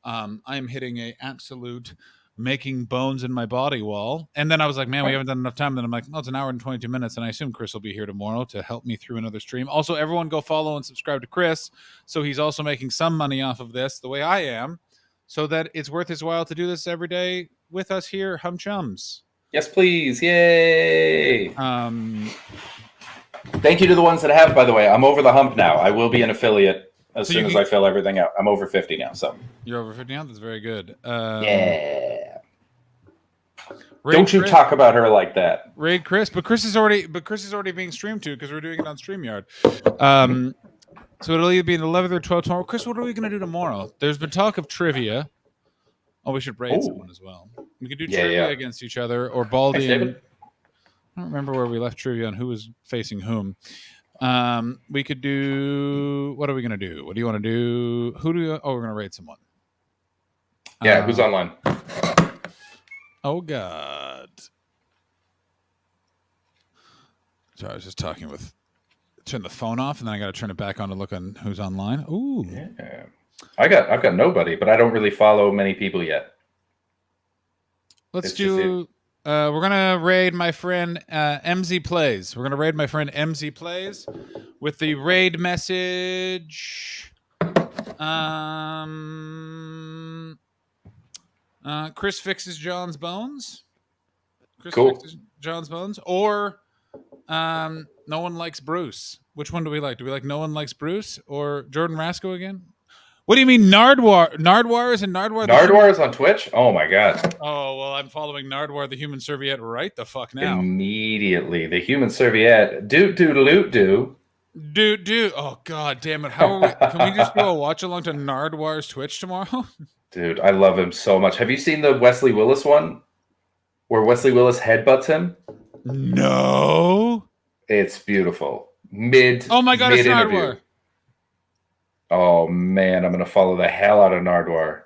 I am hitting a absolute making bones in my body wall. And then I was like, man, we haven't done enough time. Then I'm like, oh, it's an hour and 22 minutes. And I assume Chris will be here tomorrow to help me through another stream. Also, everyone go follow and subscribe to Chris. So he's also making some money off of this the way I am, so that it's worth his while to do this every day with us here, Hum Chums. Yes, please. Yay. Thank you to the ones that have, by the way. I'm over the hump now. I will be an affiliate as soon as I fill everything out. I'm over 50 now, so. You're over 50 now? That's very good. Yeah. Don't you talk about her like that. Raid Chris, but Chris is already being streamed to, because we're doing it on StreamYard. So it'll either be the 11th or 12th tomorrow. Chris, what are we going to do tomorrow? There's been talk of trivia. Oh, we should raid someone as well. We could do trivia against each other, or Baldy and... I don't remember where we left trivia on who was facing whom. We could do... What are we going to do? What do you want to do? We're going to raid someone. Yeah, who's online? Oh, God. So I was just talking with... Turn the phone off, and then I got to turn it back on to look on who's online. Ooh. Yeah. I've got nobody, but I don't really follow many people yet. Let's do... we're going to raid my friend MZ Plays. We're going to raid my friend MZ Plays with the raid message. Chris fixes John's bones. Fixes John's bones. Or no one likes Bruce. Which one do we like? Do we like No One Likes Bruce or Jordan Rasco again? What do you mean Nardwar? Nardwar is in Nardwar. Nardwar is on Twitch? Oh my god. Oh, well, I'm following Nardwar, the human serviette, right the fuck now. Immediately. The human serviette. Do. Dude. Oh, god damn it. How are we, can we just do a watch along to Nardwar's Twitch tomorrow? Dude, I love him so much. Have you seen the Wesley Willis one? Where Wesley Willis headbutts him? No. It's beautiful. Oh my god, it's mid-interview. Nardwar. Oh man, I'm gonna follow the hell out of Nardwar.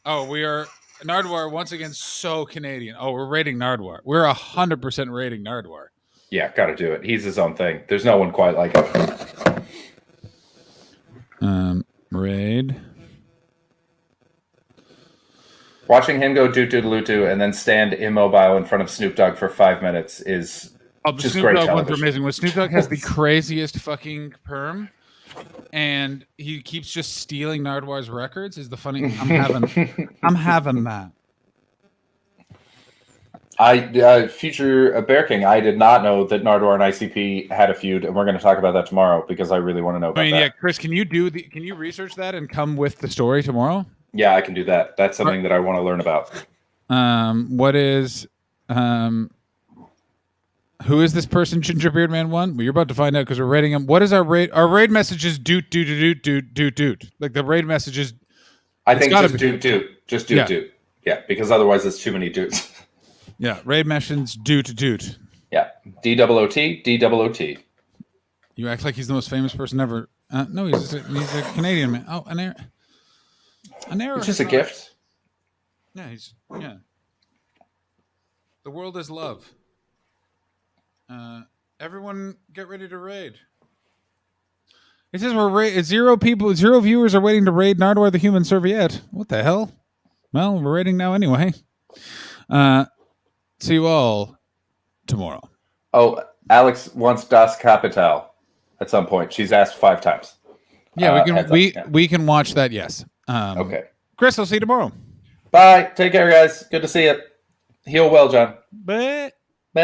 Oh, we are Nardwar once again so Canadian. Oh, we're rating Nardwar. We're 100% rating Nardwar. Yeah, gotta do it. He's his own thing. There's no one quite like him. Raid. Watching him go doot-doot-lutu and then stand immobile in front of Snoop Dogg for 5 minutes is Oh, the just Snoop great Dogg ones are television. amazing. When Snoop Dogg has the craziest fucking perm, and he keeps just stealing Nardwar's records. Is the funny? I'm having that. Future Bear King, I did not know that Nardwar and ICP had a feud, and we're going to talk about that tomorrow because I really want to know about Yeah, that. Chris, can you research that and come with the story tomorrow? Yeah, I can do that. That's something that I want to learn about. What is who is this person Gingerbeard Man 1? Well, you're about to find out because we're rating him. What is our raid? Our raid message is doot. Like the raid message is I think gotta just be- doot. Just doot. Yeah, because otherwise it's too many doots. yeah, raid message doot. Yeah, DOOT. You act like he's the most famous person ever. No, he's a Canadian man. Oh, an error. It's just a gift. Yeah, yeah. The world is love. Everyone, get ready to raid. It says we're zero viewers are waiting to raid Nardwar the Human Serviette. What the hell? Well, we're raiding now anyway. See you all tomorrow. Oh, Alex wants Das Kapital at some point. She's asked 5 times. Yeah, heads up, we can watch that. Yes. Okay. Chris, I'll see you tomorrow. Bye. Take care, guys. Good to see you. Heal well, John. Bye. Bye.